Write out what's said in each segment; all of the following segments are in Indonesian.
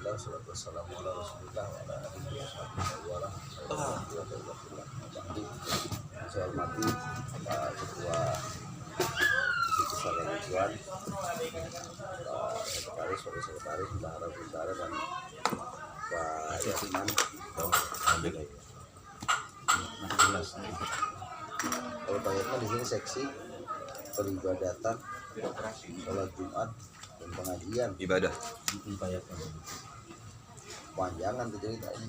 Alhamdulillah, salatu wassalamu ala Rasulillah wa ala alihi wa sahbihi. Saya hormati Pak Ketua Besar Tuan, Pak Sekretaris, Wakil Sekretaris, Mbak Harap Bintara, dan Pak Yasiman. Kalau banyaknya di sini seksi peribadatan, sholat Jumat, dan pengajian ibadah. Panjangan tuh cerita ini.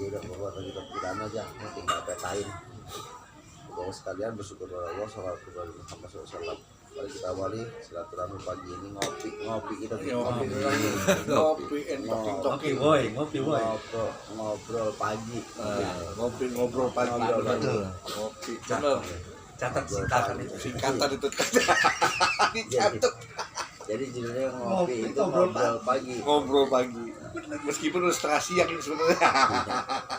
Ya udah bawa kita pidana aja, ini tinggal petain. Bapak sekalian, bersyukur kepada Allah, salawat kepada Muhammad SAW. Mari kita awali silaturahmi pagi ini, ngopi kita ngobrol pagi. Ngobrol pagi. Ngopi. Catat Singkatan itu. Dicatat. Jadi judulnya ngopi itu ngobrol pagi. Ngobrol pagi. Meskipun udah setengah siang ini sebenarnya.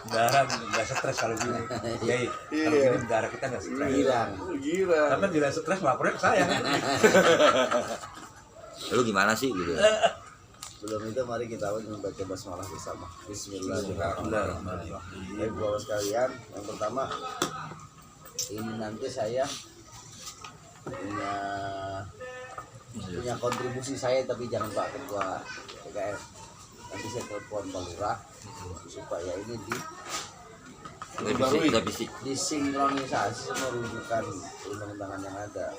Darah nggak stres kalau gini. Jadi kalau gini darah kita nggak stres. Gila. Karena bila stres lapornya ke saya. Lu gimana sih gitu? Sebelum itu mari kita awali membaca basmalah bersama. Bismillahirrahmanirrahim. Baik Bapak sekalian, yang pertama ini nanti saya punya kontribusi saya, tapi jangan Pak Ketua PKF. Nanti saya telepon Pak Lurah supaya ini disinkronisasi sama rujukan undang-undangan yang ada.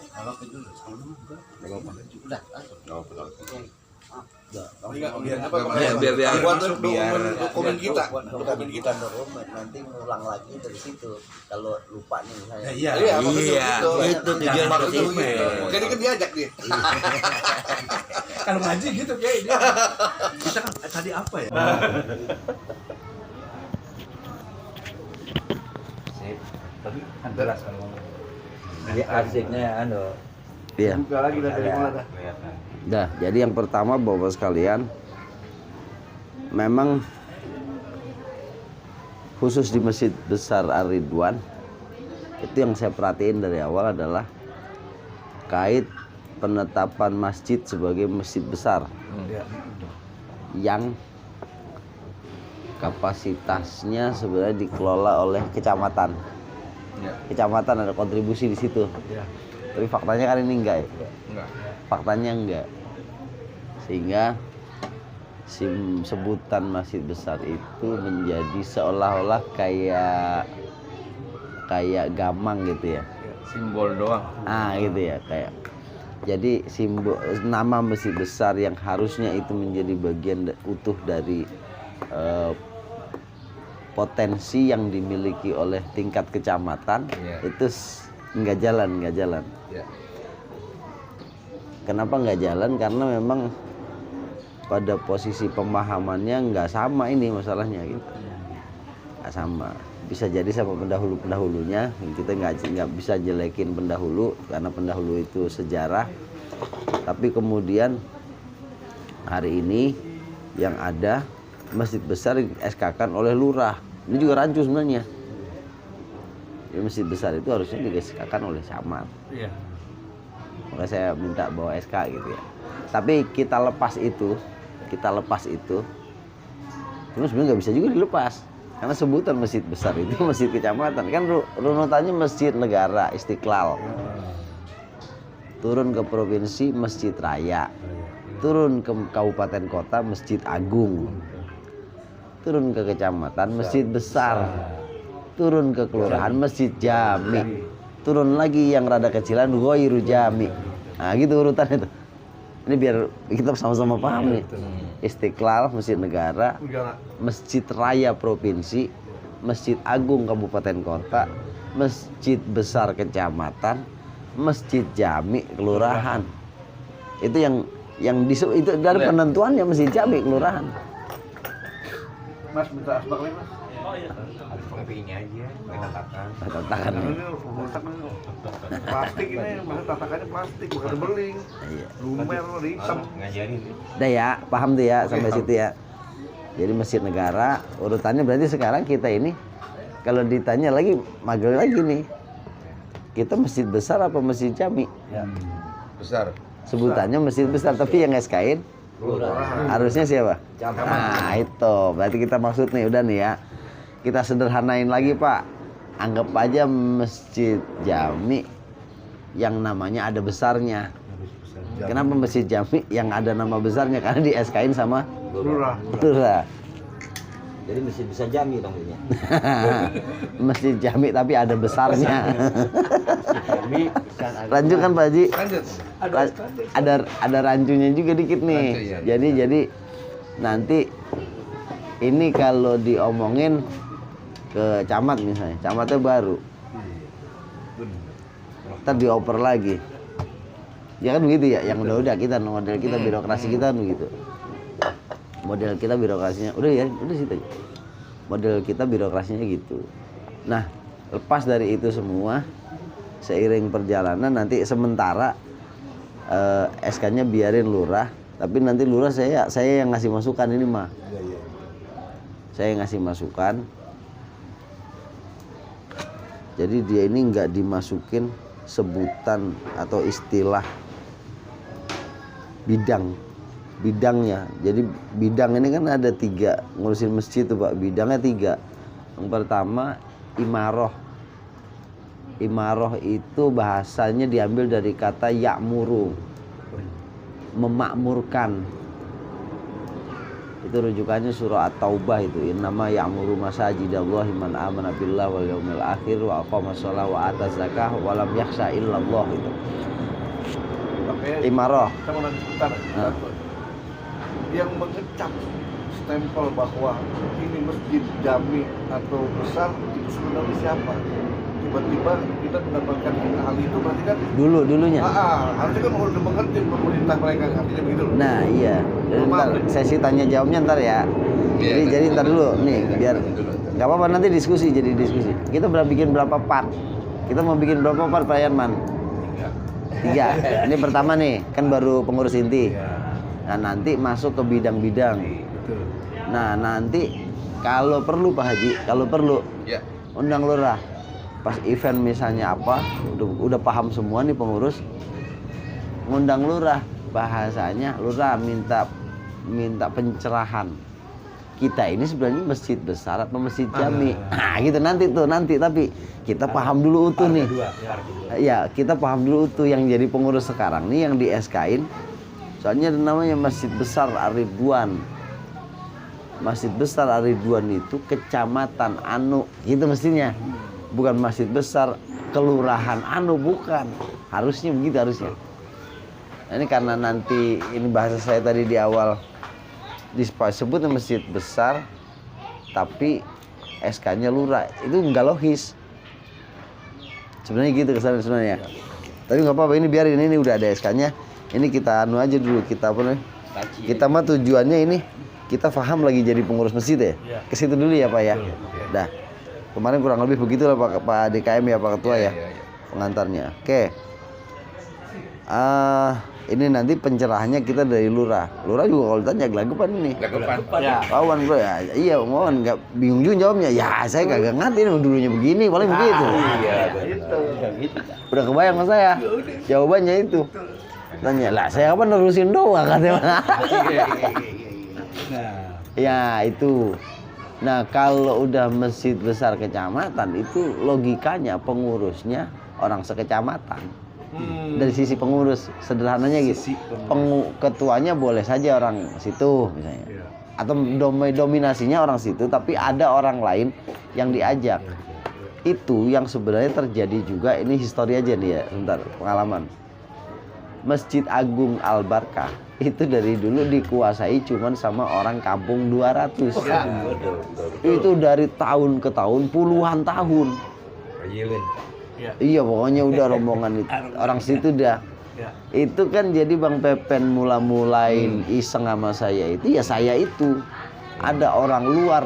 Biar dokumen kita. Dokumen nanti ngulang lagi dari situ kalau lupa nih saya. Iya. Itu tujuan dokumen. Jadi kan diajak dia. Kalau ngaji gitu kayak dia. Kita kan tadi apa ya? Tapi kan jelas kalau ngomong. Dia asiknya anu. Iya. Buka lagi dari mana? Dah, jadi yang pertama Bapak sekalian, memang khusus di Masjid Besar Ar-Ridwan itu yang saya perhatiin dari awal adalah kait penetapan masjid sebagai masjid besar yang kapasitasnya sebenarnya dikelola oleh kecamatan. Kecamatan ada kontribusi di situ. Tapi faktanya kan ini enggak ya? Faktanya enggak. Sehingga sebutan masjid besar itu menjadi seolah-olah kayak gamang gitu ya. Simbol doang. Gitu ya, kayak. Jadi simbol nama masjid besar yang harusnya itu menjadi bagian utuh dari potensi yang dimiliki oleh tingkat kecamatan, itu nggak jalan. Kenapa nggak jalan? Karena memang pada posisi pemahamannya nggak sama ini masalahnya gitu. Nggak sama. Bisa jadi sama pendahulunya. Kita nggak bisa jelekin pendahulu karena pendahulu itu sejarah. Tapi kemudian hari ini yang ada masjid besar SK-kan oleh lurah. Ini juga rancu sebenarnya. Jadi masjid besar itu harusnya di-SK-kan oleh camat. Iya. Maka saya minta bawa SK gitu ya. Tapi kita lepas itu, terus sebenarnya nggak bisa juga dilepas. Karena sebutan masjid besar itu masjid kecamatan. Kan runutannya masjid negara, Istiqlal. Turun ke provinsi, Masjid Raya. Turun ke kabupaten kota, Masjid Agung. Turun ke kecamatan, Masjid Besar. Turun ke kelurahan, Masjid Jami. Turun lagi yang rada kecilan, Ghairu Jami. Nah gitu urutan itu. Ini biar kita sama-sama paham nih. Istiqlal Masjid Negara, Masjid Raya Provinsi, Masjid Agung Kabupaten Kota, Masjid Besar Kecamatan, Masjid Jami Kelurahan. Itu yang itu dari penentuannya Masjid Jami Kelurahan. Mas minta asbak lagi, Mas. Oh iya. Harus pakai ini aja, Tatakan. Plastik ini, maksud tatakannya plastik, bukan beling. Iya. Lumer, hitam. Ngajarin. Udah ya, paham tuh ya sampai situ ya. Jadi Masjid Negara urutannya berarti sekarang kita ini kalau ditanya lagi magel lagi nih. Kita masjid besar apa masjid jami? Besar. Sebutannya masjid besar, tapi yang SK-in Harusnya siapa? Camat. Nah itu, berarti kita maksud nih, udah nih ya. Kita sederhanain lagi Pak. Anggap aja Masjid Jami yang namanya ada besarnya. Kenapa Masjid Jami yang ada nama besarnya? Karena di SK-in sama Lurah. Lurah. Jadi mesti bisa jami dong ini. Masjid Jami tapi ada besarnya. Rancu kan Pak Haji? Lanjut. Ada rancunya juga dikit nih. Rancu, ya. Jadi nanti ini kalau diomongin ke camat misalnya, camatnya baru, ntar dioper lagi. Ya kan begitu ya, yang udah kita model kita birokrasi kita kan begitu. Model kita birokrasinya udah ya, udah situ aja. Model kita birokrasinya gitu. Nah, lepas dari itu semua, seiring perjalanan nanti sementara SK-nya biarin lurah, tapi nanti lurah saya yang ngasih masukan ini mah. Saya yang ngasih masukan. Jadi dia ini nggak dimasukin sebutan atau istilah bidangnya. Jadi bidang ini kan ada 3, ngurusin masjid tuh Pak, bidangnya 3. Yang pertama imaroh. Imaroh itu bahasanya diambil dari kata ya'muru, memakmurkan. Itu rujukannya surah At-Taubah itu. Innama ya'muru masajidallahi man amana billahi wal yaumil akhir wa aqama shalah wa ata zakah wa lam yakhsha illallah itu. Imaroh. Kita mau nanti sebentar. Yang mengecap stempel bahwa ini masjid jami atau besar itu sebenarnya siapa? Tiba-tiba kita mendapatkan hal itu berarti kan Dulunya. harusnya kan udah mengerti pemerintah mereka, artinya begitu loh. Nah iya. Jadi ntar sesi tanya jawabnya ntar ya. Jadi ntar dulu nih biar nggak apa-apa, nanti diskusi. Kita bikin berapa part? Kita mau bikin berapa part Pak Yanman? 3. Ini pertama nih, kan baru pengurus inti. Nah nanti masuk ke bidang-bidang. Nah nanti kalau perlu Pak Haji, kalau perlu undang lurah. Pas event misalnya apa, udah paham semua nih pengurus, ngundang lurah, bahasanya lurah minta pencerahan. Kita ini sebenarnya masjid besar atau masjid jami? Nah gitu nanti tapi kita paham dulu utuh nih. Ya kita paham dulu utuh yang jadi pengurus sekarang nih yang di SK-in. Soalnya namanya Masjid Besar Ar-Ridwan. Masjid Besar Ar-Ridwan itu kecamatan Anu, gitu mestinya. Bukan Masjid Besar Kelurahan Anu, bukan. Harusnya begitu harusnya. Nah, ini karena nanti ini bahasa saya tadi di awal disebutnya Masjid Besar tapi SK-nya lurah, itu nggak logis. Sebenarnya gitu kesannya sebenarnya. Tapi nggak apa-apa, ini biarin, ini udah ada SK-nya. Ini kita anu aja dulu, kita apa nih? Kita mah tujuannya ini kita paham lagi jadi pengurus masjid ya. Ke situ dulu ya Pak ya. Dah. Kemarin kurang lebih begitulah Pak DKM ya, Pak Ketua ya. Pengantarnya. Oke. Ini nanti pencerahannya kita dari lurah. Lurah juga kalau ditanya gelagepan ini. Ya. Kawan bro ya. Iya, kawan nggak bingung juga jawabnya. Ya, saya kagak ngerti dulunya begini, paling begitu. Iya, Udah kebayang sama saya. Jawabannya itu. Tanya, lah saya apa nerusin doang katanya. Ya, itu. Nah, kalau udah masjid besar kecamatan itu logikanya pengurusnya orang sekecamatan. Dari sisi pengurus sederhananya gitu. Ketuanya boleh saja orang situ misalnya. Atau dominasinya orang situ tapi ada orang lain yang diajak. Itu yang sebenarnya terjadi juga, ini histori aja nih ya, sebentar pengalaman. Masjid Agung Al-Barkah itu dari dulu dikuasai cuman sama orang kampung 200. Itu dari tahun ke tahun, puluhan tahun. Iya, pokoknya udah rombongan itu. Orang situ dah. Itu kan jadi Bang Pepen mulain iseng sama saya itu, ya saya itu. Ada orang luar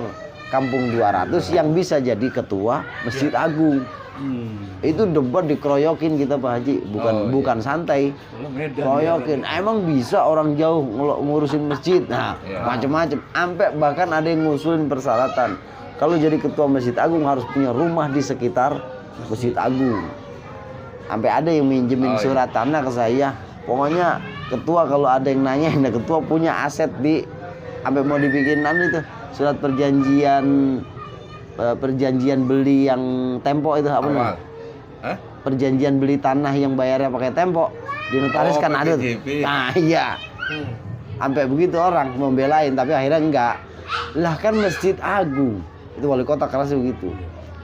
kampung 200 yang bisa jadi ketua Masjid Agung. Itu debat dikeroyokin kita Pak Haji, bukan santai. Keroyokin. Emang bisa orang jauh ngurusin masjid. Nah, macam-macam. Sampai bahkan ada yang ngusulin persyaratan. Kalau jadi ketua Masjid Agung harus punya rumah di sekitar Masjid Agung. Sampai ada yang minjemin surat tanah ke saya. Pokoknya ketua kalau ada yang nanya, nah ketua punya aset di sampai mau dibikin itu surat perjanjian beli yang tempo itu apa namanya? Hah? Perjanjian beli tanah yang bayarnya pakai tempo di notaris kan ada tuh. PTJP. Nah iya, sampai begitu orang membelain tapi akhirnya enggak. Lah kan Masjid Agung itu wali kota keras begitu.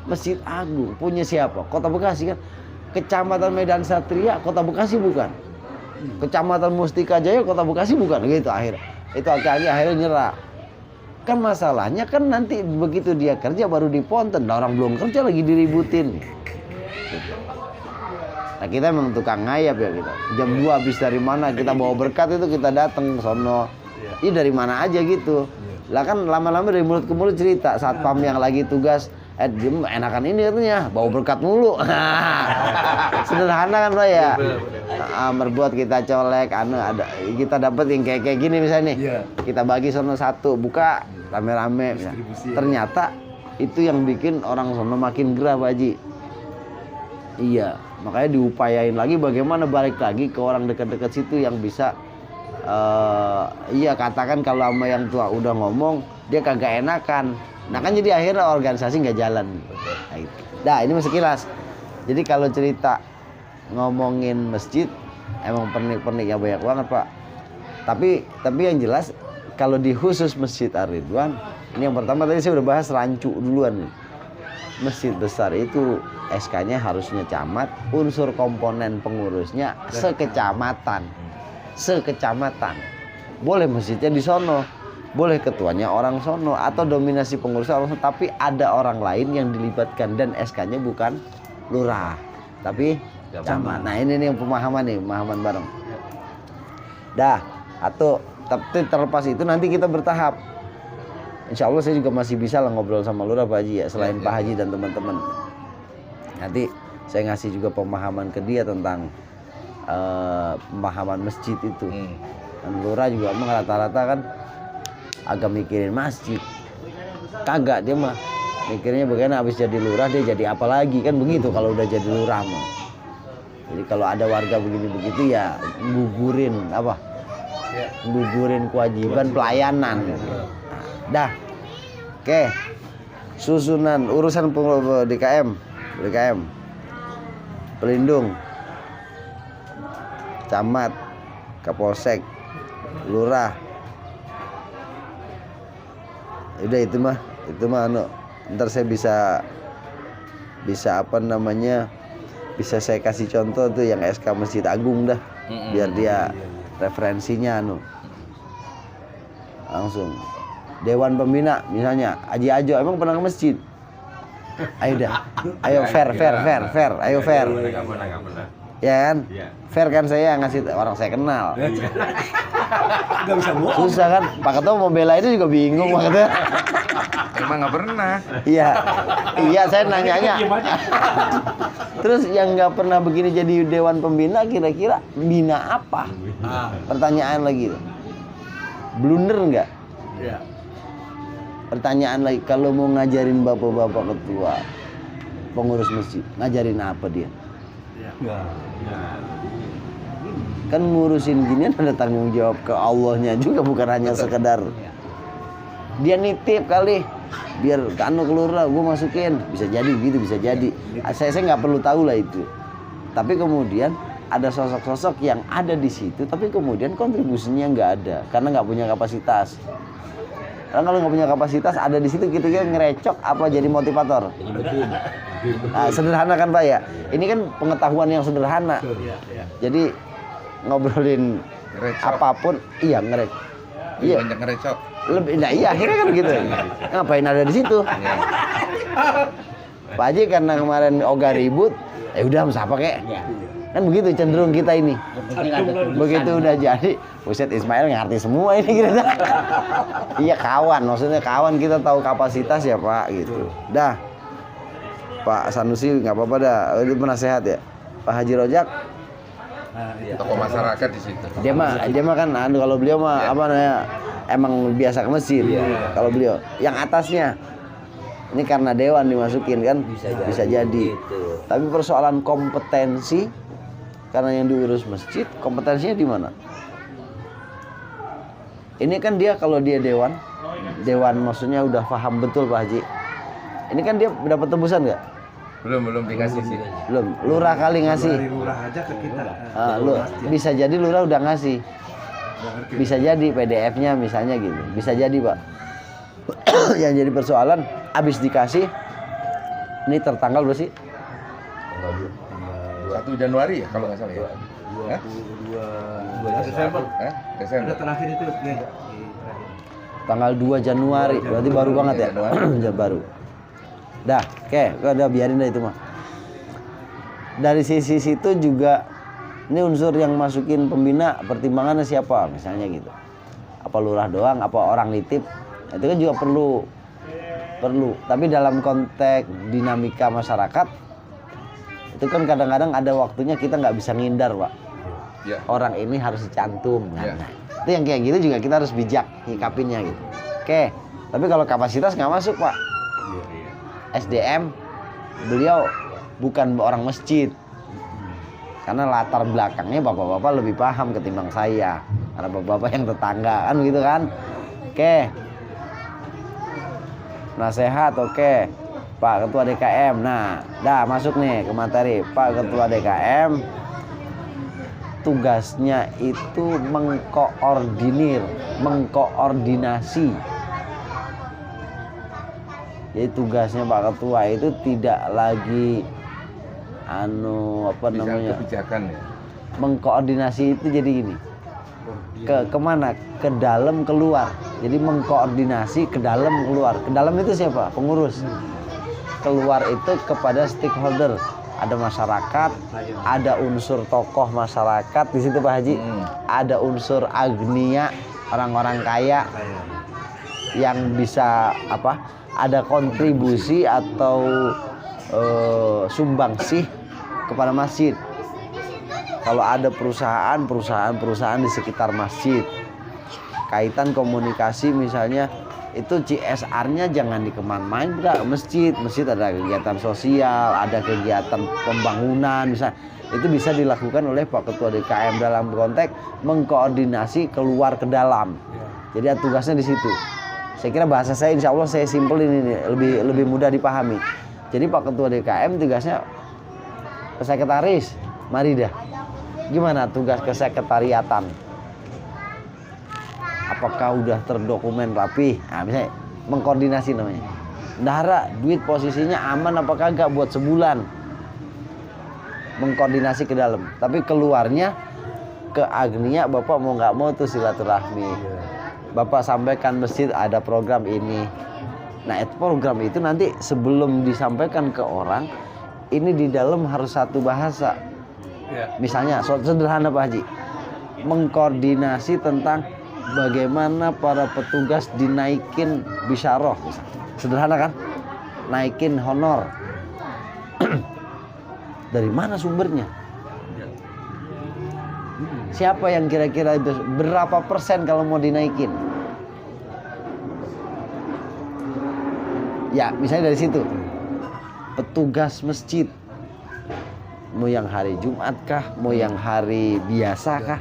Masjid Agung punya siapa? Kota Bekasi kan. Kecamatan Medan Satria Kota Bekasi bukan. Kecamatan Mustika Jaya Kota Bekasi bukan gitu akhirnya. Itu akhirnya nyerah. Kan masalahnya kan nanti begitu dia kerja baru diponten, nah, orang belum kerja lagi diributin. Gitu. Nah kita memang tukang ngayap ya kita. Jam 2 habis dari mana kita bawa berkat itu kita datang sono. Ini dari mana aja gitu. Lah kan lama-lama dari mulut ke mulut cerita satpam yang lagi tugas dia enakan ini katanya bawa berkat mulu. Sederhana kan Pak ya. Merbuat kita colek ada kita dapat yang kayak gini misalnya nih. Kita bagi sono satu buka rame-rame. Ternyata itu yang bikin orang sono makin gerah Pak Haji. Iya, makanya diupayain lagi bagaimana balik lagi ke orang dekat-dekat situ yang bisa iya katakan kalau sama yang tua udah ngomong dia kagak enakan. Nah kan jadi akhirnya organisasi nggak jalan. Nah ini masih sekilas. Jadi kalau cerita ngomongin masjid emang pernik-perniknya banyak banget Pak. Tapi yang jelas kalau di khusus Masjid Ar-Ridwan ini yang pertama tadi saya udah bahas rancu duluan nih. Masjid besar itu SK-nya harusnya camat, unsur komponen pengurusnya sekecamatan. Boleh masjidnya di sono. Boleh ketuanya orang sono atau dominasi pengurusnya orang sono, tapi ada orang lain yang dilibatkan dan SK-nya bukan lurah, tapi camat. Nah ini nih yang pemahaman bareng. Dah, atau tapi terlepas itu nanti kita bertahap. Insya Allah saya juga masih bisa lah ngobrol sama lurah Pak Haji ya, selain Pak Haji dan teman-teman. Nanti saya ngasih juga pemahaman ke dia tentang pemahaman masjid itu. Dan lurah juga emang rata-rata kan agak mikirin masjid, kagak dia mah mikirnya bagaimana habis jadi lurah dia jadi apa lagi kan begitu kalau udah jadi lurah mah. Jadi kalau ada warga begini begitu ya gugurin kewajiban pelayanan. Dah, oke. Susunan urusan DKM, pelindung, camat, kapolsek, lurah. Udah itu mah ntar saya bisa apa namanya bisa saya kasih contoh tuh yang SK Masjid Agung dah biar dia referensinya langsung Dewan Pembina misalnya Haji Ajo emang pernah ke masjid. Ayo dah, ayo fair, ayo fair. Ya kan? Fair kan saya ngasih orang saya kenal. Nggak bisa bohong. Susah kan? Pak Ketua mau bela itu juga bingung Pak Ketua. Emang nggak pernah. Iya saya nanyanya. Terus yang nggak pernah begini jadi Dewan Pembina kira-kira bina apa? Pertanyaan lagi. Blunder nggak? Iya. Pertanyaan lagi, kalau mau ngajarin bapak-bapak ketua pengurus masjid, ngajarin apa dia? Kan ngurusin ginian ada tanggung jawab ke Allahnya juga, bukan hanya sekedar dia nitip kali biar kanu kelura gue masukin, bisa jadi begitu, bisa jadi. Saya nggak perlu tahu lah itu. Tapi kemudian ada sosok-sosok yang ada di situ, tapi kemudian kontribusinya nggak ada karena nggak punya kapasitas. Karena kalau nggak punya kapasitas ada di situ gitu kan ngerecok apa jadi motivator. Nah, sederhana kan Pak ya. Ini kan pengetahuan yang sederhana. Jadi ngobrolin apapun, iya iya. Banyak ngerecok. Lebih, nah iya akhirnya kan gitu. Ngapain ada di situ? Pak Haji karena kemarin Oga ribut, ya udah siapa kek. Kan begitu cenderung kita ini. Begitu udah jadi, Buset Ismail ngerti semua ini kita. Iya kawan, maksudnya kawan kita tahu kapasitas ya Pak gitu. Dah. Pak Sanusi nggak apa-apa dah, itu penasehat ya. Pak Haji Rojak Tokoh masyarakat di situ. Dia mah kan kalau beliau mah apa namanya emang biasa ke masjid. Kalau beliau yang atasnya ini karena dewan dimasukin kan bisa jadi. Gitu. Tapi persoalan kompetensi karena yang diurus masjid kompetensinya di mana? Ini kan dia kalau dia dewan maksudnya udah paham betul Pak Haji. Ini kan dia dapat tebusan nggak? Belum dikasih sih. Belum. Lurah kali ngasih. Dari lurah aja ke kita. Bisa jadi lurah udah ngasih. Bisa jadi PDF-nya misalnya gitu. Bisa jadi Pak. Yang jadi persoalan abis dikasih ini tertanggal berapa sih? 1 Januari ya kalau nggak salah ya. 2 Desember. Desember. Terakhir itu Tanggal 2 Januari. Berarti baru banget ya? Baru. Dah, oke, udah biarin dah itu mah. Dari sisi situ juga ini unsur yang masukin pembina pertimbangannya siapa misalnya gitu. Apa lurah doang, apa orang nitip. Itu kan juga perlu. Tapi dalam konteks dinamika masyarakat itu kan kadang-kadang ada waktunya kita nggak bisa ngindar Pak. Ya. Orang ini harus dicantum. Ya. Nah, itu yang kayak gitu juga kita harus bijak nyikapinnya gitu. Oke, tapi kalau kapasitas nggak masuk Pak. SDM beliau bukan orang masjid. Karena latar belakangnya bapak-bapak lebih paham ketimbang saya. Karena bapak-bapak yang tetangga kan gitu kan. Oke. Nasehat oke. Pak Ketua DKM. Nah, dah masuk nih ke materi. Pak Ketua DKM tugasnya itu mengkoordinasi. Jadi tugasnya Pak Ketua itu tidak lagi kebijakan ya. Mengkoordinasi itu jadi gini. Kemana? Ke dalam keluar. Jadi mengkoordinasi ke dalam keluar. Ke dalam itu siapa? Pengurus. Keluar itu kepada stakeholder. Ada masyarakat, ada unsur tokoh masyarakat di situ Pak Haji. Ada unsur agnia, orang-orang kaya yang bisa ada kontribusi atau sumbangsih kepada masjid. Kalau ada perusahaan di sekitar masjid, kaitan komunikasi misalnya itu CSR-nya jangan dikemana-mana enggak, masjid ada kegiatan sosial, ada kegiatan pembangunan misalnya, itu bisa dilakukan oleh Pak Ketua DKM dalam konteks mengkoordinasi keluar ke dalam. Jadi tugasnya di situ. Saya kira bahasa saya insya Allah saya simpelin ini lebih mudah dipahami. Jadi Pak Ketua DKM tugasnya sekretaris. Mari dah. Gimana tugas kesekretariatan? Apakah udah terdokumen rapi? Nah, misalnya mengkoordinasi namanya. Ndara, duit posisinya aman apakah enggak buat sebulan? Mengkoordinasi ke dalam. Tapi keluarnya ke agnia, Bapak mau nggak mau tuh silaturahmi. Bapak sampaikan masjid ada program ini. Nah, program itu nanti sebelum disampaikan ke orang, ini di dalam harus satu bahasa. Misalnya, sederhana Pak Haji, mengkoordinasi tentang bagaimana para petugas dinaikin bisyarah. Sederhana kan? Naikin honor. Dari mana sumbernya? Siapa yang kira-kira itu berapa persen kalau mau dinaikin? Ya, misalnya dari situ. Petugas masjid. Mau yang hari Jumat kah? Mau yang hari biasa kah?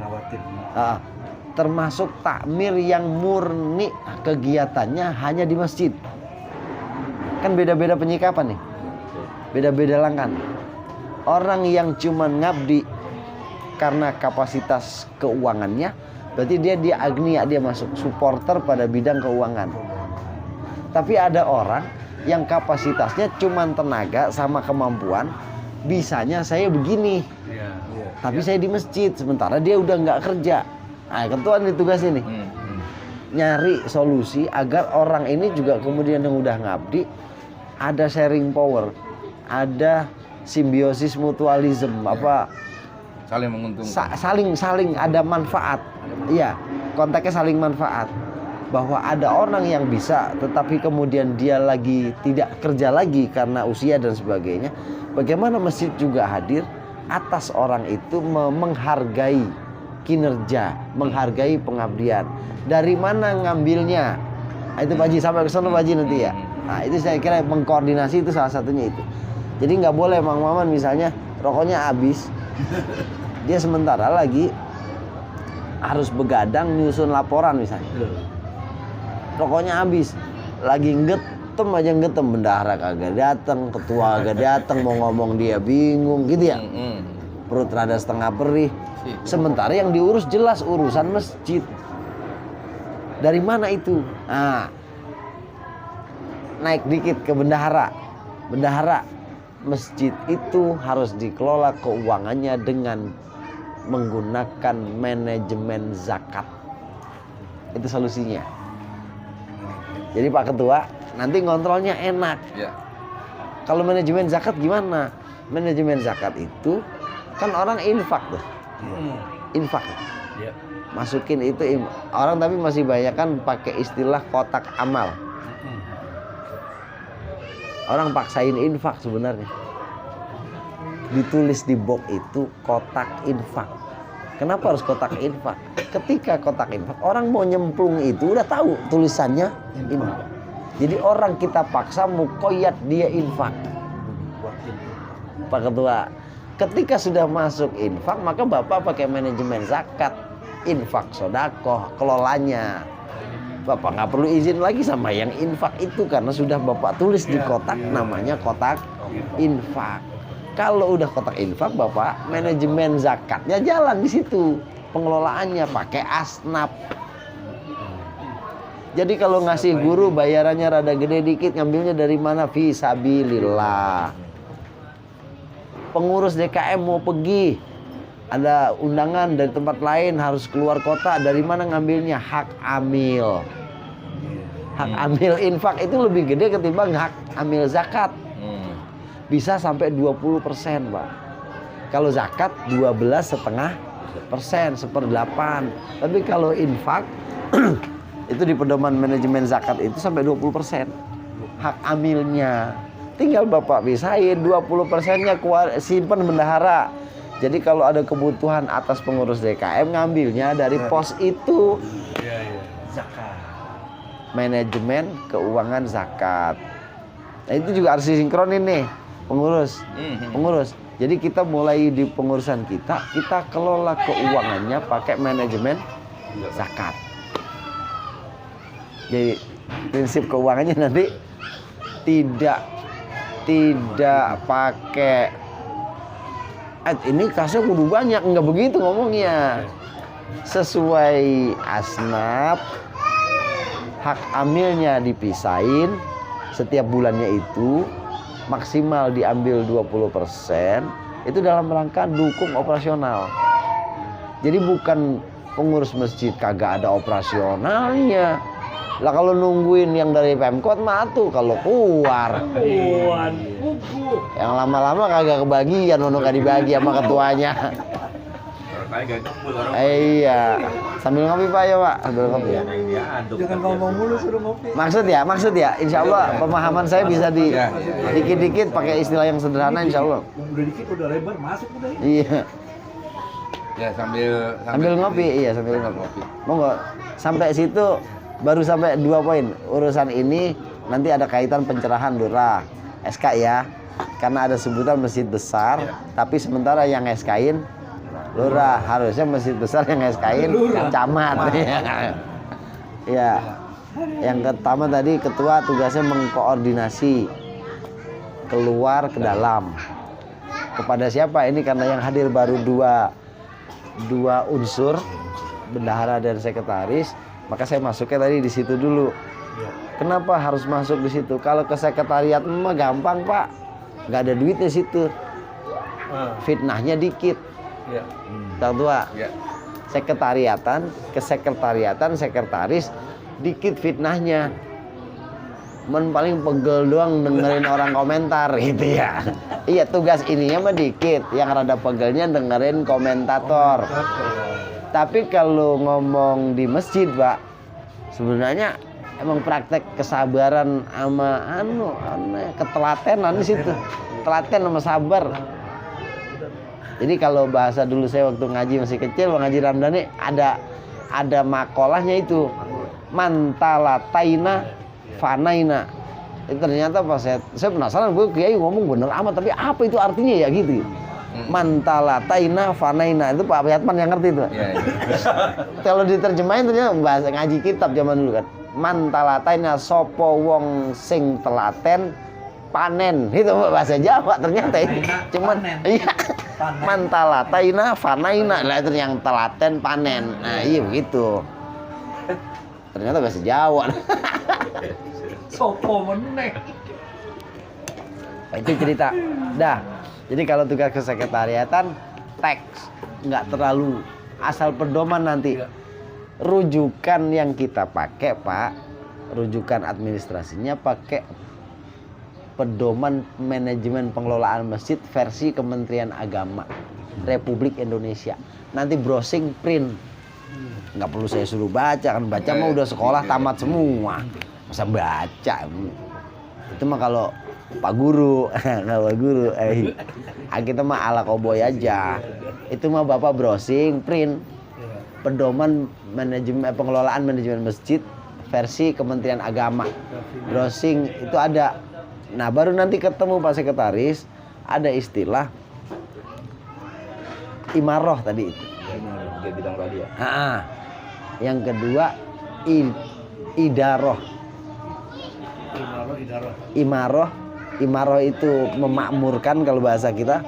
Termasuk takmir yang murni kegiatannya hanya di masjid. Kan beda-beda penyikapan nih. Beda-beda langkah. Orang yang cuman ngabdi karena kapasitas keuangannya, berarti dia agnia, dia masuk supporter pada bidang keuangan. Tapi ada orang yang kapasitasnya cuman tenaga sama kemampuan, bisanya saya begini, tapi saya di masjid, sementara dia udah nggak kerja. Nah, ketua ini tugasnya nih, nyari solusi agar orang ini juga kemudian yang udah ngabdi ada sharing power, ada simbiosis mutualism, saling menguntungkan, saling ada manfaat. Iya, konteksnya saling manfaat. Bahwa ada orang yang bisa tetapi kemudian dia lagi tidak kerja lagi karena usia dan sebagainya. Bagaimana masjid juga hadir atas orang itu menghargai kinerja, menghargai pengabdian. Dari mana ngambilnya? Nah, itu Pak Haji, sampai ke sana Pak Haji nanti ya. Nah, itu saya kira mengkoordinasi itu salah satunya itu. Jadi nggak boleh Mang Maman misalnya rokoknya habis, dia sementara lagi harus begadang nyusun laporan misalnya. Rokoknya habis, lagi ngetem aja ngetem, bendahara kagak datang, ketua kagak datang, mau ngomong dia bingung gitu ya. Perut rada setengah perih. Sementara yang diurus jelas urusan masjid. Dari mana itu? Nah, naik dikit ke bendahara. Bendahara, masjid itu harus dikelola keuangannya dengan menggunakan manajemen zakat. Itu solusinya. Jadi Pak Ketua, nanti ngontrolnya enak. Ya. Kalau manajemen zakat gimana? Manajemen zakat itu kan orang infak tuh. Infak. Ya. Masukin itu orang, tapi masih banyak kan pakai istilah kotak amal. Orang paksain infak sebenarnya. Ditulis di box itu kotak infak. Kenapa harus kotak infak? Ketika kotak infak, orang mau nyemplung itu udah tahu tulisannya infak. Jadi orang kita paksa mukoyat dia infak. Pak Ketua, ketika sudah masuk infak, maka Bapak pakai manajemen zakat, infak sodakoh, kelolanya. Bapak nggak perlu izin lagi sama yang infak itu karena sudah Bapak tulis di kotak, namanya kotak infak. Kalau udah kotak infak, Bapak manajemen zakatnya jalan di situ, pengelolaannya pakai asnaf. Jadi kalau ngasih guru bayarannya rada gede dikit, ngambilnya dari mana? Fisabilillah. Pengurus DKM mau pergi, ada undangan dari tempat lain harus keluar kota, dari mana ngambilnya? Hak amil. Hak amil infak itu lebih gede ketimbang hak amil zakat. Bisa sampai 20%, Pak. Kalau zakat 12,5%, 1/8. Tapi kalau infak itu di pedoman manajemen zakat itu sampai 20% hak amilnya. Tinggal Bapak pisahin 20%-nya simpan bendahara. Jadi kalau ada kebutuhan atas pengurus DKM, ngambilnya dari pos itu. Zakat. Manajemen keuangan zakat. Nah, itu juga harus disinkronin nih, pengurus. Jadi kita mulai di pengurusan kita kelola keuangannya pakai manajemen zakat. Jadi prinsip keuangannya nanti tidak pakai ini kasnya kudu banyak, enggak begitu ngomongnya. Sesuai asnaf, hak amilnya dipisahin setiap bulannya itu maksimal diambil 20%, itu dalam rangka dukung operasional. Jadi bukan pengurus masjid kagak ada operasionalnya. Lah kalau nungguin yang dari Pemkot mah tuh kalau keluar. Yang lama-lama kagak kebagian, ono gak dibagi sama ketuanya. Iya. Sambil ngopi Pak ya Pak, sambil ngopi. Jangan ngomong mulu, suruh ngopi. Maksud ya, insya Allah pemahaman saya bisa dikit-dikit pakai istilah yang sederhana, insya Allah. Udah dikit, udah lebar, masuk udah. Iya. Ya Sambil ngopi, iya sambil ngopi. Monggo. Sampai situ baru sampai 2 poin. Urusan ini nanti ada kaitan pencerahan lurah, SK ya. Karena ada sebutan masjid besar, tapi sementara yang SK-in lurah, harusnya masjid besar yang SK-in camat. Ya. Yang pertama tadi ketua tugasnya mengkoordinasi keluar ke dalam. Kepada siapa? Ini karena yang hadir baru dua unsur, bendahara dan sekretaris, maka saya masuknya tadi di situ dulu. Kenapa harus masuk di situ? Kalau ke sekretariat mah gampang Pak, nggak ada duitnya situ, fitnahnya dikit. Tahu tua? Sekretariatan ke sekretariatan, sekretaris dikit fitnahnya. Men paling pegel doang dengerin orang komentar gitu ya. Iya, tugas ininya mah dikit, yang rada pegelnya dengerin komentator. Tapi kalau ngomong di masjid Pak, sebenarnya emang praktek kesabaran sama ketelatenan di situ. Telaten sama sabar. Jadi kalau bahasa dulu saya waktu ngaji masih kecil, Bang Haji Ramdhani ada makolahnya itu. Mantalataina fanaina. Itu ternyata pas saya penasaran, gue kiai ngomong bener amat, tapi apa itu artinya ya gitu. Mantalataina fanaina, itu Pak Yatman yang ngerti itu. Iya. Kalau diterjemahin ternyata bahasa ngaji kitab zaman dulu kan. Mantalataina sopo wong sing telaten panen, itu bahasa Jawa ternyata itu. Cuman iya. Mantalataina fanaina, lah itu yang telaten panen. Nah, iya begitu. Ternyata bahasa Jawa. Sopo meneh. Itu cerita. Dah. Jadi kalau tugas kesekretariatan teks nggak terlalu asal pedoman nanti. Rujukan yang kita pakai, Pak, rujukan administrasinya pakai pedoman manajemen pengelolaan masjid versi Kementerian Agama Republik Indonesia. Nanti browsing print. Nggak perlu saya suruh baca, kan baca mah udah sekolah tamat semua. Masa baca. Itu mah kalau Pak Guru, kalau Pak Guru, kita mah ala koboi aja. Itu mah Bapak browsing print pedoman manajemen pengelolaan manajemen masjid versi Kementerian Agama. Browsing itu ada. Nah, baru nanti ketemu Pak Sekretaris ada istilah imaroh tadi itu. Dia bilang tadi ya. Yang kedua idaroh. Imaroh itu memakmurkan kalau bahasa kita.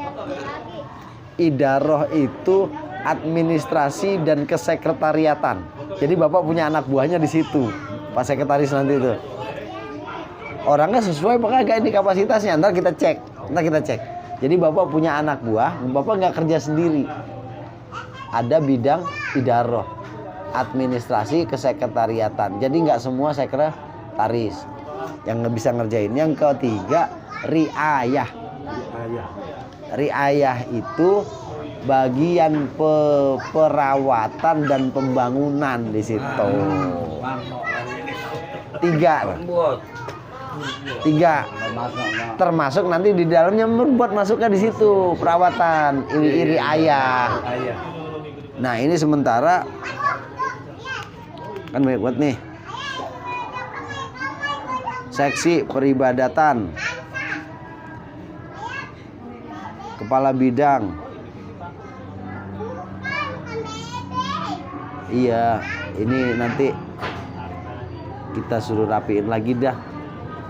Idaroh itu administrasi dan kesekretariatan. Jadi Bapak punya anak buahnya di situ, Pak Sekretaris nanti itu. Orangnya sesuai apa enggak ini kapasitasnya? Ntar kita cek. Jadi Bapak punya anak buah, Bapak nggak kerja sendiri. Ada bidang idaroh, administrasi kesekretariatan. Jadi nggak semua sekretaris yang nggak bisa ngerjain. Yang ketiga riayah. Riayah itu bagian perawatan dan pembangunan di situ. Tiga. Termasuk nanti di dalamnya membuat masuknya di situ perawatan iri ayah. Nah, ini sementara kan banyak buat nih. Seksi peribadatan. Kepala bidang. Iya, ini nanti kita suruh rapiin lagi dah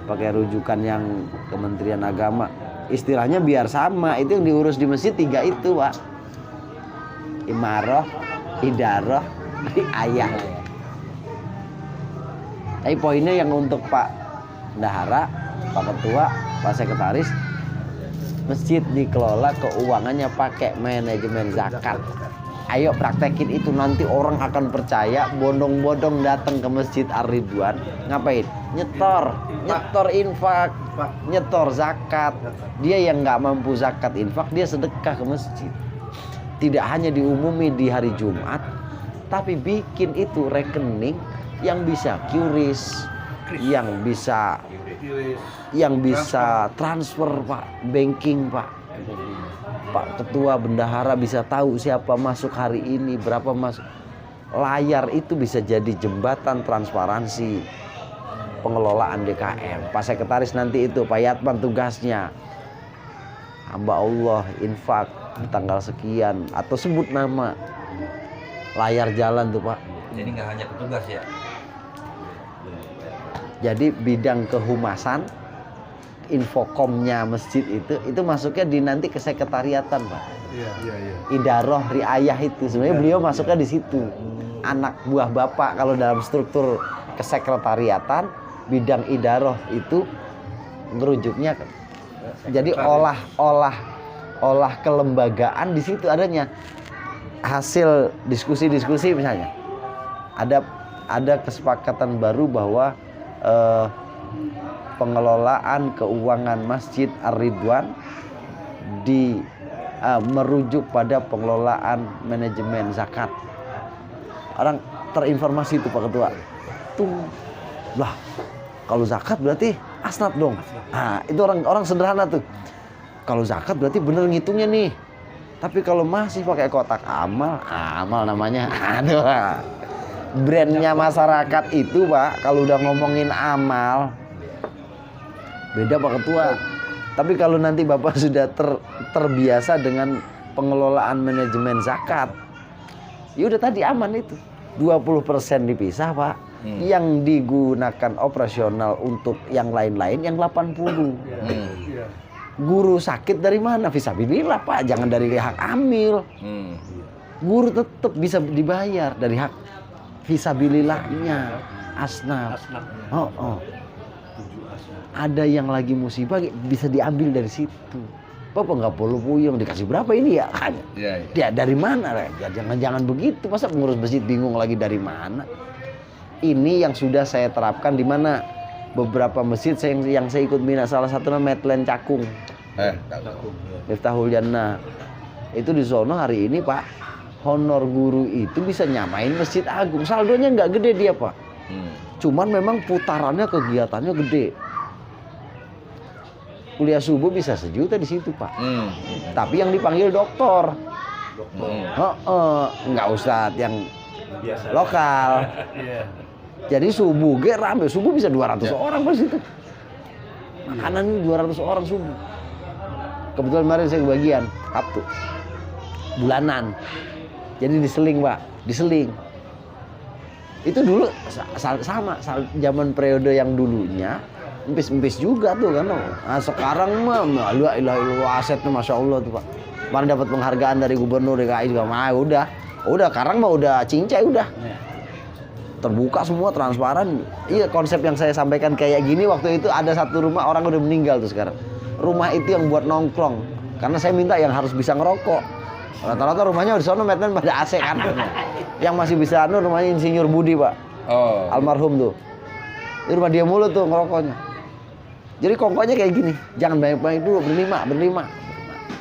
pakai rujukan yang Kementerian Agama. Istilahnya biar sama, itu yang diurus di masjid 3 itu, Pak. Imaroh, idaroh, riayah. Tapi poinnya yang untuk Pak Bendahara, Pak Ketua, Pak Sekretaris, masjid dikelola keuangannya pakai manajemen zakat. Ayo praktekin itu, nanti orang akan percaya. Bondong-bondong datang ke Masjid Ar-Ridwan, ngapain? Nyetor infak, nyetor zakat. Dia yang nggak mampu zakat infak, dia sedekah ke masjid. Tidak hanya diumumi di hari Jumat, tapi bikin itu rekening yang bisa QRIS, yang bisa transfer, Pak, banking, Pak. Pak Ketua Bendahara bisa tahu siapa masuk hari ini, berapa masuk. Layar itu bisa jadi jembatan transparansi pengelolaan DKM. Pak Sekretaris nanti itu Pak Yatman tugasnya. Hamba Allah infak tanggal sekian atau sebut nama. Layar jalan tuh, Pak. Jadi nggak hanya petugas ya. Jadi bidang kehumasan, infokomnya masjid itu masuknya di nanti kesekretariatan, Pak. Iya. Idaroh riayah itu sebenarnya beliau masuknya di situ. Anak buah Bapak kalau dalam struktur kesekretariatan, bidang idaroh itu ngerujuknya. Jadi olah kelembagaan di situ adanya. Hasil diskusi-diskusi misalnya. Ada kesepakatan baru bahwa pengelolaan keuangan Masjid Ar-Ridwan merujuk pada pengelolaan manajemen zakat. Orang terinformasi itu Pak Ketua. Lah, kalau zakat berarti asnaf dong. Nah, itu orang sederhana tuh. Kalau zakat berarti bener ngitungnya nih. Tapi kalau masih pakai kotak amal namanya. Aduh. Brandnya masyarakat itu, Pak, kalau udah ngomongin amal, beda Pak Ketua. Tapi kalau nanti Bapak sudah terbiasa dengan pengelolaan manajemen zakat, ya udah tadi aman itu. 20% dipisah, Pak. Yang digunakan operasional untuk yang lain-lain yang 80. Guru sakit dari mana? Fisabilillah, Pak. Jangan dari hak amil. Guru tetap bisa dibayar dari hak fisabilillahnya, asnaf. Ada yang lagi musibah bisa diambil dari situ. Bapak nggak perlu puyeng dikasih berapa ini ya kan? Dia dari mana? Ya, jangan begitu. Masa pengurus masjid bingung lagi dari mana? Ini yang sudah saya terapkan di mana beberapa masjid yang saya ikut bina, salah satunya Medland Cakung. Miftahul Jannah. Itu di sono hari ini, Pak, honor guru itu bisa nyamain Masjid Agung. Saldonya nggak gede dia, Pak. Cuman memang putarannya kegiatannya gede. Kuliah subuh bisa 1 juta di situ, Pak. Tapi yang dipanggil doktor. Nggak ustadz yang biasa lokal. Jadi subuh rame, subuh bisa 200 orang pas itu. Makanan ini 200 orang subuh. Kebetulan kemarin saya kebagian Sabtu bulanan. Jadi diseling, Pak, diseling. Itu dulu sama zaman periode yang dulunya empis juga tuh kan. Nah, sekarang mah la ilaha illallah, asetnya masya Allah tuh, Pak. Kemarin dapat penghargaan dari gubernur DKI juga mah udah sekarang mah udah cincai udah. Terbuka semua, transparan. Iya, konsep yang saya sampaikan kayak gini waktu itu ada satu rumah orang udah meninggal tuh sekarang. Rumah itu yang buat nongkrong. Karena saya minta yang harus bisa ngerokok. Rata-rata rumahnya di sana Medland pada AC kan. Yang masih bisa rumahnya Insinyur Budi, Pak. Almarhum tuh. Di rumah dia mulu tuh ngerokoknya. Jadi kongkonya kayak gini, jangan banyak-banyak dulu, berlima,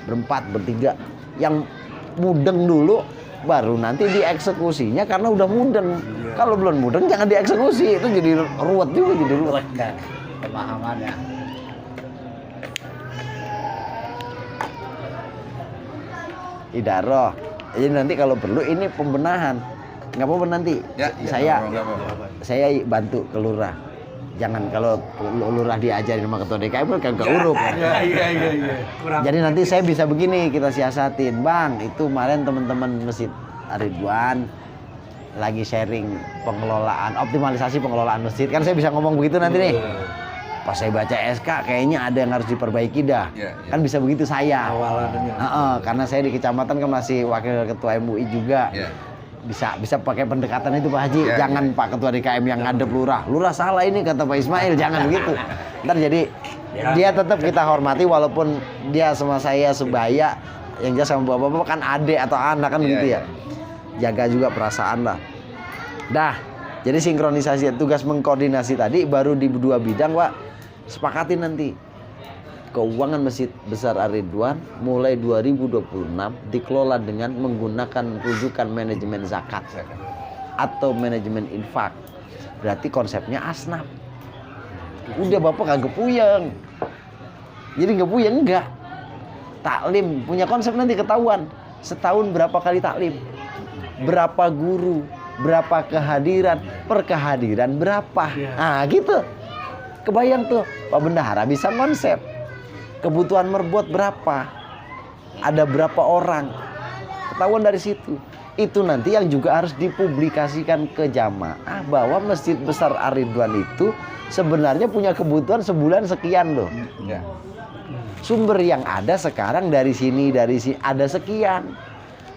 berempat, bertiga. Yang mudeng dulu, baru nanti dieksekusinya karena udah mudeng. Kalau belum mudeng jangan dieksekusi, itu jadi ruwet juga, jadi ruwet. Pemahamannya. Idaroh. Jadi nanti kalau perlu ini pembenahan. Nggak apa-apa nanti. Saya bantu ke lurah. Jangan kalau lurah diajarin sama ketua DKI kagak urup. Iya. Jadi nanti saya bisa begini, kita siasatin, Bang. Itu kemarin teman-teman Masjid Ridwan lagi sharing optimalisasi pengelolaan masjid. Kan saya bisa ngomong begitu nanti nih. Pas saya baca SK kayaknya ada yang harus diperbaiki dah. Kan bisa begitu saya. Karena saya di kecamatan kan masih wakil ketua MUI juga. Bisa pakai pendekatan itu, Pak Haji. Jangan Pak Ketua DKM yang ngadep lurah salah ini kata Pak Ismail, jangan begitu. Ntar jadi dia tetap kita hormati walaupun dia sama saya sebaya, yang jelas sama bapak-bapak kan adik atau anak kan begitu ya. Jaga juga perasaan lah. Dah, jadi sinkronisasi tugas mengkoordinasi tadi baru di 2 bidang, Pak. Sepakatin nanti. Keuangan Masjid Besar Ar-Ridwan mulai 2026 dikelola dengan menggunakan rujukan manajemen zakat atau manajemen infak. Berarti konsepnya asnaf. Udah Bapak kagak puyeng. Jadi nggak puyeng enggak. Taklim punya konsep nanti ketahuan. Setahun berapa kali taklim? Berapa guru? Berapa kehadiran? Per kehadiran berapa? Ah gitu. Kebayang tuh Pak Bendahara bisa konsep. Kebutuhan merbot berapa? Ada berapa orang? Ketahuan dari situ. Itu nanti yang juga harus dipublikasikan ke jamaah bahwa Masjid Besar Ar-Ridwan itu sebenarnya punya kebutuhan sebulan sekian loh. Sumber yang ada sekarang dari sini ada sekian.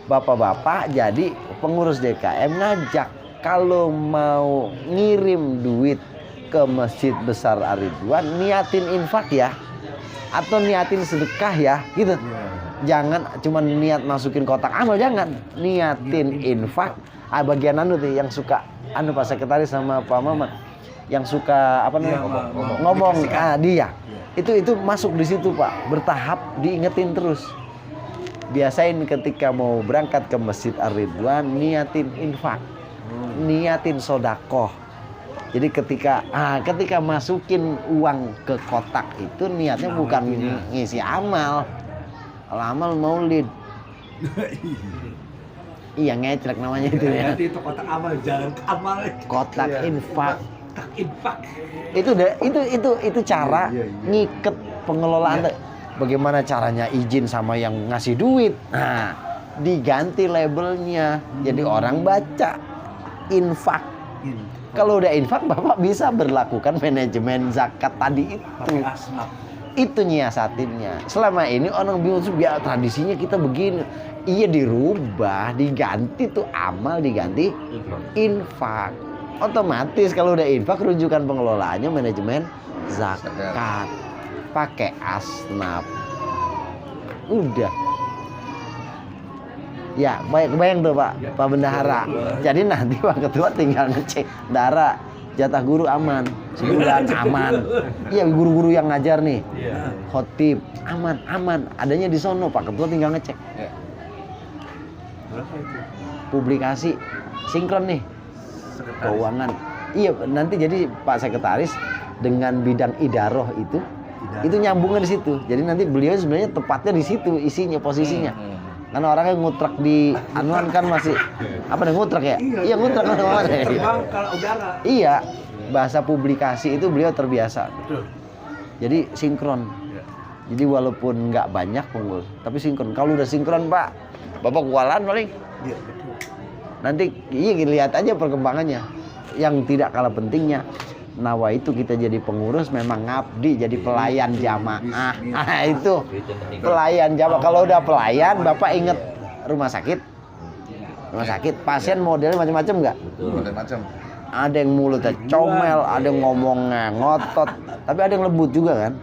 Bapak-bapak jadi pengurus DKM ngajak kalau mau ngirim duit ke Masjid Besar Ar-Ridwan niatin infak ya. Atau niatin sedekah ya gitu. Jangan cuma niat masukin kotak amal, jangan niatin infak. Bagian tuh yang suka Pak Sekretaris sama Pak Mamat yang suka ngomong dia itu masuk di situ, Pak, bertahap diingetin terus. Biasain ketika mau berangkat ke Masjid Ar-Ridwan niatin infak, niatin sodakoh. Jadi ketika masukin uang ke kotak itu niatnya bukan ngisi amal. Kalau amal maulid. Iya ngecrek namanya itu ya. Itu kotak amal, jangan amal. Kotak infak. kotak infak. Itu cara Iya, iya. ngiket pengelolaan. Bagaimana caranya izin sama yang ngasih duit? Nah, diganti labelnya jadi orang baca infak. Kalau udah infak, Bapak bisa berlakukan manajemen zakat tadi itu. Pakai asnaf. Itu nyiasatinnya. Selama ini orang bingung, biar tradisinya kita begini. Iya, dirubah, diganti tuh amal, diganti infak. Otomatis kalau udah infak, rujukan pengelolaannya manajemen zakat. Pakai asnaf. Udah. Ya, bayang tuh Pak Bendahara. Jadi nanti Pak Ketua tinggal ngecek darah jatah guru aman, sebulan aman. Iya, guru-guru yang ngajar nih, khotib aman. Adanya di sono, Pak Ketua tinggal ngecek. Berapa itu? Publikasi sinkron nih, Sekretaris. keuangan. Iya, nanti jadi Pak Sekretaris dengan bidang idaroh itu nyambungnya di situ. Jadi nanti beliau sebenarnya tepatnya di situ isinya, posisinya. Karena orangnya ngutrak di anuan kan masih apa nih, ngutrak ya? Iya, ngutrak kan kemana ya? Terbang ke udara. Iya, bahasa publikasi itu beliau terbiasa. Betul. Jadi sinkron. Jadi walaupun nggak banyak pengurus, tapi sinkron. Kalau udah sinkron Pak, Bapak kewalahan paling. Iya, betul. Nanti iya lihat aja perkembangannya. Yang tidak kalah pentingnya, nawa itu kita jadi pengurus memang ngabdi, jadi pelayan jamaah. Ah, itu pelayan jamaah. Kalau udah pelayan, Bapak inget rumah sakit. Rumah sakit, pasien modelnya macam-macam nggak? Macam-macam. Ada yang mulutnya comel, ada yang ngomongnya ngotot, tapi ada yang lembut juga kan.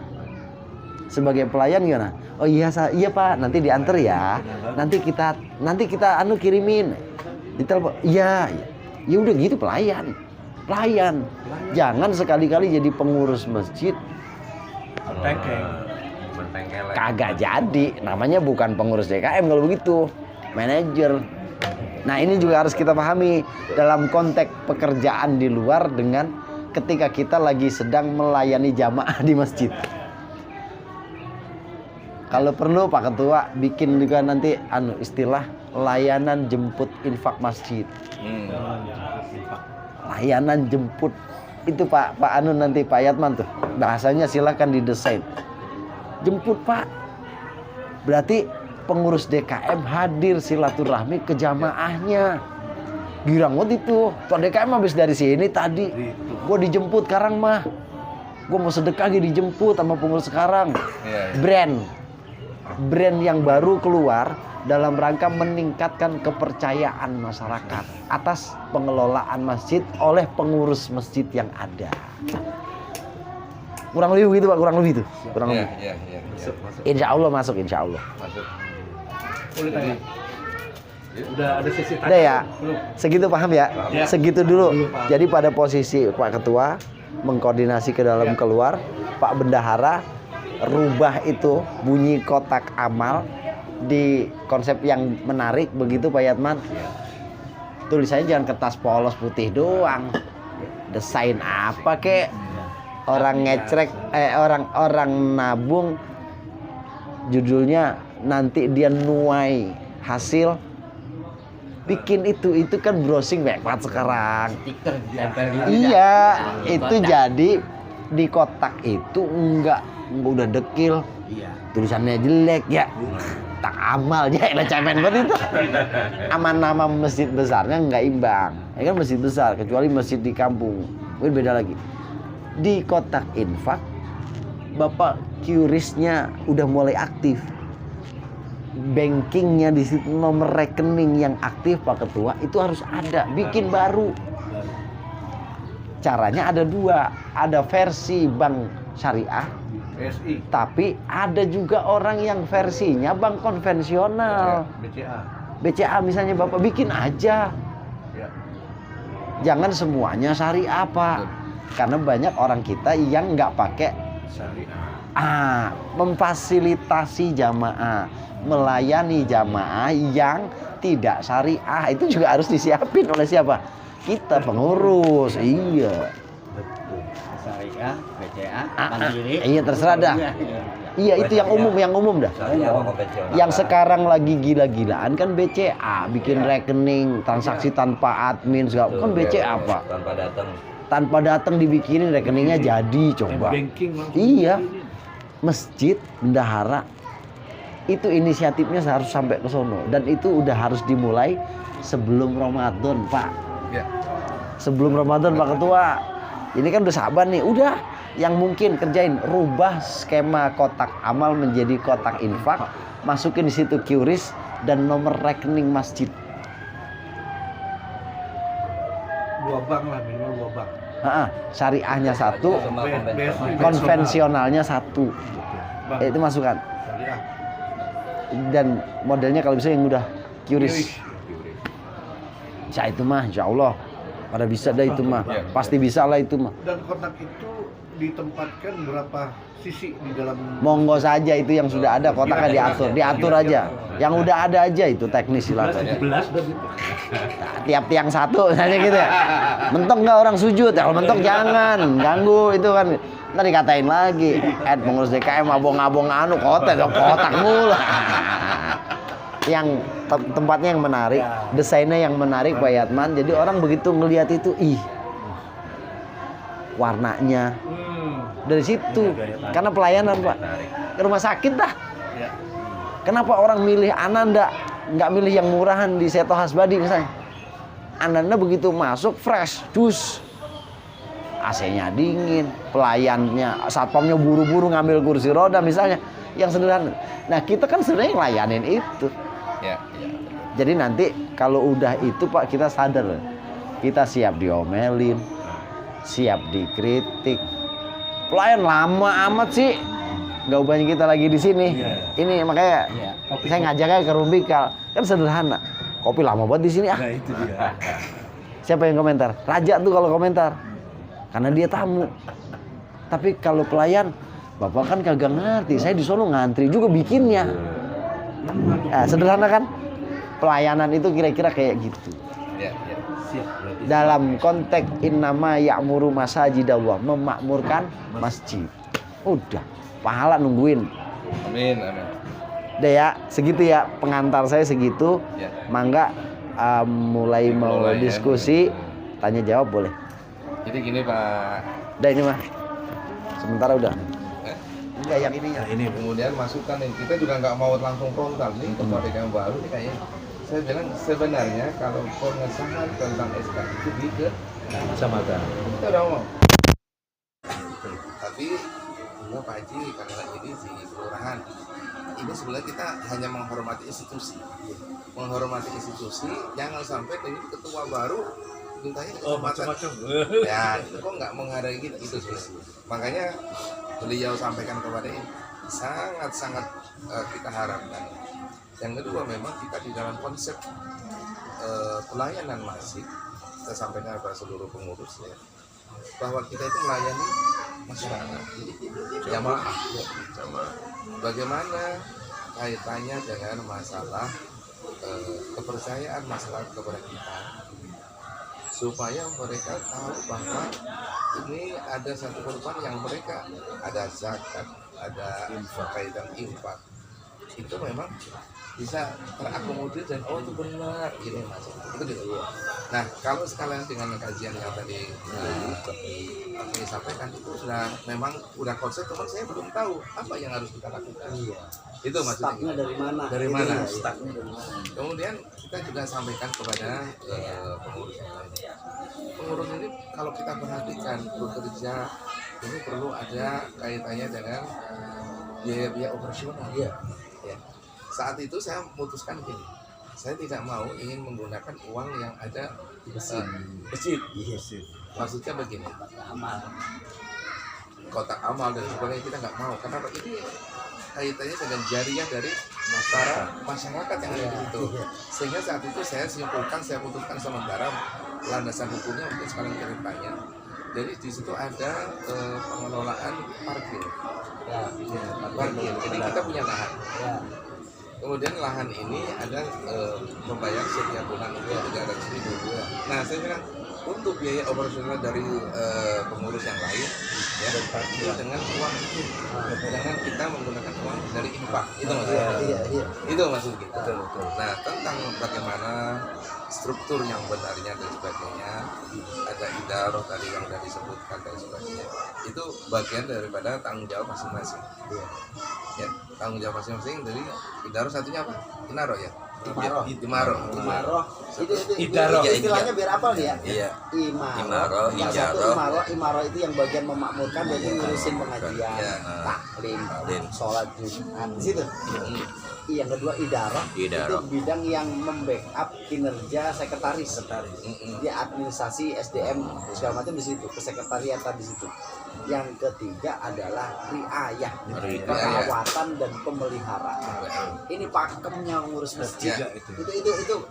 Sebagai pelayan gimana? Oh iya, iya Pak, nanti diantar ya. Nanti kita kirimin. Ditelepon. Iya. Ya udah gitu pelayan. Jangan sekali-kali jadi pengurus masjid. Kagak jadi. Namanya bukan pengurus DKM kalau begitu. Manajer. Nah, ini juga harus kita pahami dalam konteks pekerjaan di luar dengan ketika kita lagi sedang melayani jamaah di masjid. Kalau perlu Pak Ketua bikin juga nanti istilah layanan jemput infak masjid. Layanan jemput itu Pak nanti Pak Yatman tuh bahasanya silakan didesain. Jemput Pak. Berarti pengurus DKM hadir silaturahmi ke jamaahnya. Girang banget itu. Tuh DKM habis dari sini tadi. Gue dijemput sekarang mah. Gue mau sedekah dijemput sama pengurus sekarang. Brand yang baru keluar dalam rangka meningkatkan kepercayaan masyarakat atas pengelolaan masjid oleh pengurus masjid yang ada. Kurang lebih begitu Pak, kurang lebih. Iya. Insya Allah masuk. Boleh tanya. Udah ada sesi tanya. Udah ya, Belum. segitu paham ya? Ya. Segitu dulu. Belum paham. Jadi pada posisi Pak Ketua mengkoordinasi ke dalam keluar, Pak Bendahara rubah itu bunyi kotak amal di konsep yang menarik begitu Pak Yatman. Tulisannya jangan kertas polos putih doang. Desain apa kek? Orang ngecrek orang nabung judulnya nanti dia nuai hasil. Bikin itu kan browsing banyak banget sekarang. Stiker ditempel gitu. Iya, Di itu kotak. jadi di kotak itu enggak udah dekil. Iya. Tulisannya jelek ya. Tak amal ya, cemen banget itu. Aman nama masjid besarnya nggak imbang. Ya kan masjid besar, kecuali masjid di kampung. Mungkin beda lagi. Di kotak infak, Bapak QRIS-nya udah mulai aktif. Bankingnya di situ, nomor rekening yang aktif Pak Ketua itu harus ada. Bikin baru. Caranya ada dua. Ada versi bank syariah. PSI. Tapi ada juga orang yang versinya bank konvensional. BCA misalnya Bapak bikin aja. Ya. Jangan semuanya syariah Pak. Karena banyak orang kita yang nggak pakai memfasilitasi jamaah, melayani jamaah yang tidak syariah. Itu juga harus disiapin oleh siapa? Kita pengurus. Iya. Syariah, BCA, Mandiri. Iya terserah dah. Iya itu yang umum dah. Yang sekarang lagi gila-gilaan kan BCA, bikin rekening, transaksi tanpa admin segala kan BCA Pak. Tanpa datang. tanpa datang dibikinin rekeningnya jadi coba. Banking langsung Iya. dibikinin. Masjid bendahara itu inisiatifnya harus sampai ke sono dan itu udah harus dimulai sebelum Ramadan, Pak. Ya. Sebelum Ramadan, Pak Ketua. Ini kan udah Saban nih, udah yang mungkin kerjain rubah skema kotak amal menjadi kotak infak, masukin di situ QRIS dan nomor rekening masjid. 2 bank lah, minimal 2 bank. Syariahnya satu, Sama BSI. konvensionalnya satu. Bank Itu masukkan. syariah. Dan modelnya kalau bisa yang udah QRIS. Insya itu mah, insya Allah pada bisa dah itu mah, pasti bisa lah itu mah. Dan kotak itu ditempatkan berapa sisi di dalam? Monggo saja itu yang sudah ada kotaknya diatur aja. Yang udah ada aja itu teknis silakan. 11 dan itu. Nah, tiap tiang satu misalnya gitu ya. Mentok nggak orang sujud? Ya, kalau mentok jangan ganggu itu kan. Ntar dikatain lagi, pengurus DKM abong-abong anu kotak mulu. Yang tempatnya yang menarik, desainnya yang menarik Pak Yatman. Jadi orang begitu ngelihat itu, warnanya dari situ. Karena pelayanan Pak, ke rumah sakit dah. Kenapa orang milih Ananda, nggak milih yang murahan di Seto Hasbadi misalnya? Ananda begitu masuk fresh, jus, AC-nya dingin, pelayannya, satpamnya buru-buru ngambil kursi roda misalnya, yang sederhana. Nah kita kan sebenarnya ngelayanin itu. Ya. Jadi nanti kalau udah itu Pak kita sadar, kita siap diomelin, siap dikritik. Pelayan lama amat sih, nggak banyak kita lagi di sini. Ini makanya saya ngajaknya ke Rumbikal, kan sederhana. Kopi lama banget di sini ah. Nah itu dia. Siapa yang komentar? Raja tuh kalau komentar, karena dia tamu. Tapi kalau pelayan, Bapak kan kagak ngerti. Saya di sono ngantri juga bikinnya. Nah, sederhana kan? Pelayanan itu kira-kira kayak gitu. Ya. Siap berarti. Dalam konteks innama ya'muru masajidallah, memakmurkan masjid. Udah, pahala nungguin. Amin. Udah ya, segitu ya pengantar saya segitu. Ya. Mangga mulai mau Mulai ya. diskusi, tanya jawab boleh. Jadi gini Pak. Udah ini mah. Sementara udah. Enggak yang ininya. Nah, ini Kemudian masukan nih, kita juga nggak mau langsung frontal nih kepada yang baru nih kayaknya. Saya bilang sebenarnya kalau pengesahan tentang SK itu di ke kecamatan. kita udah ngomong. Tapi enggak Pak Haji karena ini di kelurahan. Ini sebenarnya kita hanya menghormati institusi. Menghormati institusi, jangan sampai ini ketua baru mintanya kesempatan. Macam-macam. Ya, itu kok nggak menghargai kita itu sebenarnya. Makanya beliau sampaikan kepada ini sangat-sangat kita harapkan. Yang kedua memang kita di dalam konsep pelayanan masjid, kita sampaikan kepada seluruh pengurus ya, bahwa kita itu melayani masyarakat, jamaah. Bagaimana kaitannya dengan masalah kepercayaan masyarakat kepada kita, supaya mereka tahu bahwa ini ada satu korban yang mereka ada zakat, ada kaitan infak, itu memang bisa terakomodir dan itu benar ini mas itu gitu. Nah kalau sekalian dengan kajian yang tadi kami sampaikan itu sudah memang udah konsep, teman saya belum tahu apa yang harus kita lakukan. Itu maksudnya dari mana? dari mana. Startnya dari mana? Kemudian kita juga sampaikan kepada pengurus yang lain. Pengurus ini kalau kita perhatikan bekerja ini perlu ada kaitannya dengan biaya operasional. Ya. Saat itu saya memutuskan gini, saya tidak mau ingin menggunakan uang yang ada di masjid. Maksudnya begini, kotak amal dan sebagainya kita nggak mau. Kenapa? Ini kaitannya dengan jariah dari para masyarakat yang ada di situ. Sehingga saat itu saya simpulkan, saya putuskan sementara landasan hukumnya mungkin sekarang kita tanya. Jadi di situ ada pengelolaan parkir. Parkir. Jadi kita punya lahan. Kemudian lahan ini ada membayar setiap bulan itu 300.000. Nah saya bilang untuk biaya operasional dari pengurus yang lain ya itu dengan uang itu, jangan kita menggunakan uang dari infak. Itu maksudnya. Itu maksud kita. Nah tentang bagaimana struktur yang benarnya dan sebagainya, ada idaroh tadi yang sudah disebutkan dan sebagainya. Itu bagian daripada tanggung jawab masing-masing. Ya, tanggung jawab masing-masing. Jadi idaroh satunya apa? Inaroh ya. Imaroh. Imaroh. Itu Idaroh. istilahnya biar apa nih ya? Iya. Imaroh. Yang satu imaroh itu yang bagian memakmurkan, jadi ngurusin pengajian, Iya. taklim, Taklim. sholat Jumat. Di situ. Yang kedua idaroh. Idaroh. Itu bidang yang membackup kinerja sekretaris. Dia administrasi SDM segala macam di situ, kesekretariatan di situ. Yang ketiga adalah riayah, perawatan dan pemeliharaan. Ini pakemnya ngurus masjid. Ya. Itu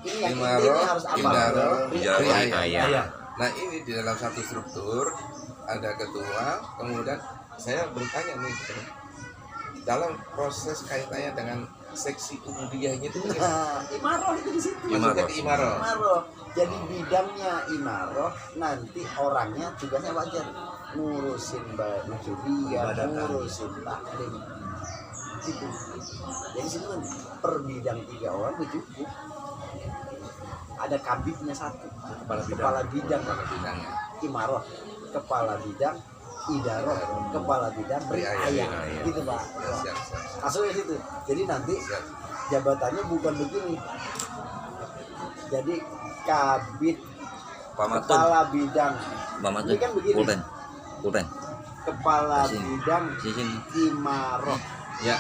ini yang Imaroh, intinya harus apa? idaroh, Riayah. Iya. Nah ini di dalam satu struktur ada ketua, kemudian saya bertanya nih, dalam proses kaitannya dengan seksi ubudiyahnya itu bagaimana? Nah, imaroh itu di situ. Maksudnya ke imaroh. Imaroh. Jadi bidangnya imaroh, nanti orangnya tugasnya wajar ngurusin masjidiyah, ngurusin taklim. Situ. Jadi situ kan per bidang 3 orang itu cukup. Ada kabitnya 1, kepala bidang Bidangnya. imaroh, kepala bidang idaroh, kepala bidang riayah. Gitu Pak. Ya, siap. Masuknya situ. Jadi nanti Siap. jabatannya bukan begini. Jadi kabit Pamatun. kepala bidang Pamatun. ini kan begini. Pulpen. Kepala Sini. bidang Sini. imaroh. Ya.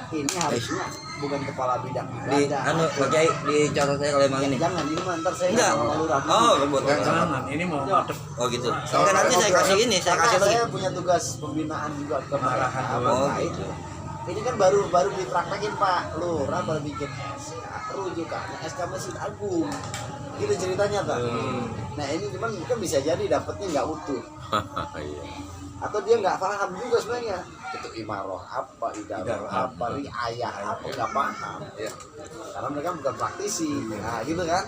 Ini harusnya bukan kepala bidang Di ibadah. anu Pak Kiai dicatat saya kalau emang ini. Jangan ini mah ntar saya Enggak. sama lurah. Oh, buat Jangan, ini mau ngadep. Oh gitu. Sampai nanti saya kasih ini, saya Karena kasih lagi. saya punya tugas pembinaan juga ke Arahan Oh, Pak. gitu. Ini kan baru dipraktekin Pak Lurah, baru bikin rujukannya SK Masjid Agung. Gitu ceritanya Pak. Nah ini cuman kan bisa jadi dapatnya nggak utuh. Iya. Atau dia nggak paham juga sebenarnya itu imaroh apa, idaroh apa, riayah apa, nggak paham Ya. karena mereka bukan praktisi. Nah gitu kan.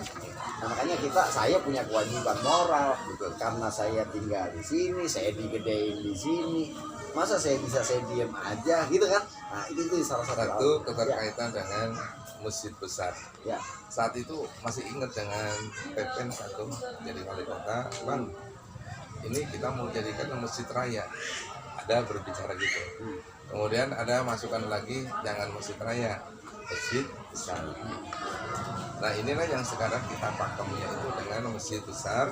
Nah, makanya saya punya kewajiban moral karena saya tinggal di sini, saya digedein di sini, masa saya diem aja gitu kan. Nah itu salah satu Satu hal. keterkaitan dengan masjid besar. Ya. Saat itu masih ingat dengan Pepen satu jadi wali kota, Bang. Ini kita mau jadikan masjid raya. Ada berbicara gitu. Kemudian ada masukan lagi, jangan masjid raya, masjid besar. Nah inilah yang sekarang kita pakemnya itu dengan masjid besar,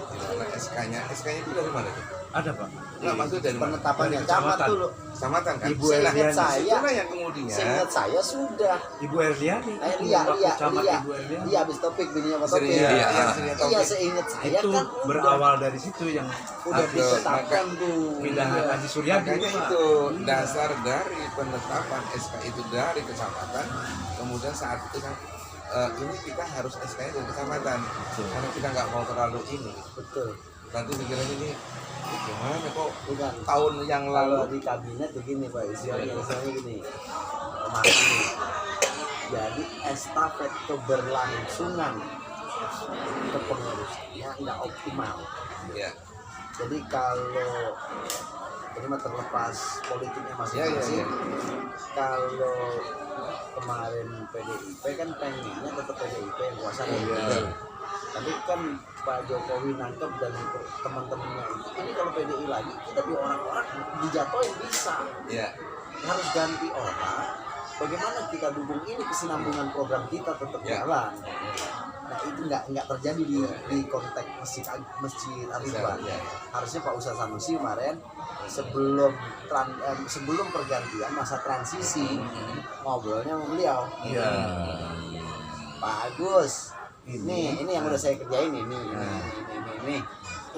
di mana SK-nya itu dari mana tuh? Ada Pak. Nggak, maksud dari mana? Penetapannya Dari camat kecamatan. dulu. Kecamatan kan? Ibu Nah, Erliani. Saya- itulah yang kemudian Seingat saya sudah. Ibu Erliani. Lia, Camat Ibu Erliani. Lia habis topik bininya Pak Topik. Iya, Iya. Sri Iya, Taufik. seingat saya Itu kan berawal dari situ yang udah Ada, ditetapkan tuh. pindahan Haji Suryadi. Makanya Pak. itu dasar dari penetapan SK itu dari kecamatan. Kemudian saat itu kan ini kita harus SK-nya dari kecamatan karena kita nggak mau terlalu ini. Betul. Nanti pikirannya ini gimana kok Bukan. tahun yang Kalau lalu di kabinet begini Pak, istilahnya gini. Kemarin nih. Jadi estafet keberlangsungan kepengurusannya nggak optimal. ya Jadi kalau ini mah terlepas politiknya masing-masing. Kalau kemarin PDIP kan pengennya tetap PDIP yang kuasa tapi kan Pak Jokowi nangkep dan teman-temannya ini kalau PDI lagi kita di orang-orang dijatuhin bisa ya harus ganti orang. Bagaimana kita dukung ini kesinambungan program kita tetap Ya. jalan. Nah itu nggak terjadi di konteks masjid Ar-Ridwan. Ya. Harusnya Pak Ustadz Sanusi kemarin sebelum pergantian masa transisi ngobrolnya sama beliau. Iya. Pak Agus, ini yang udah saya kerjain ini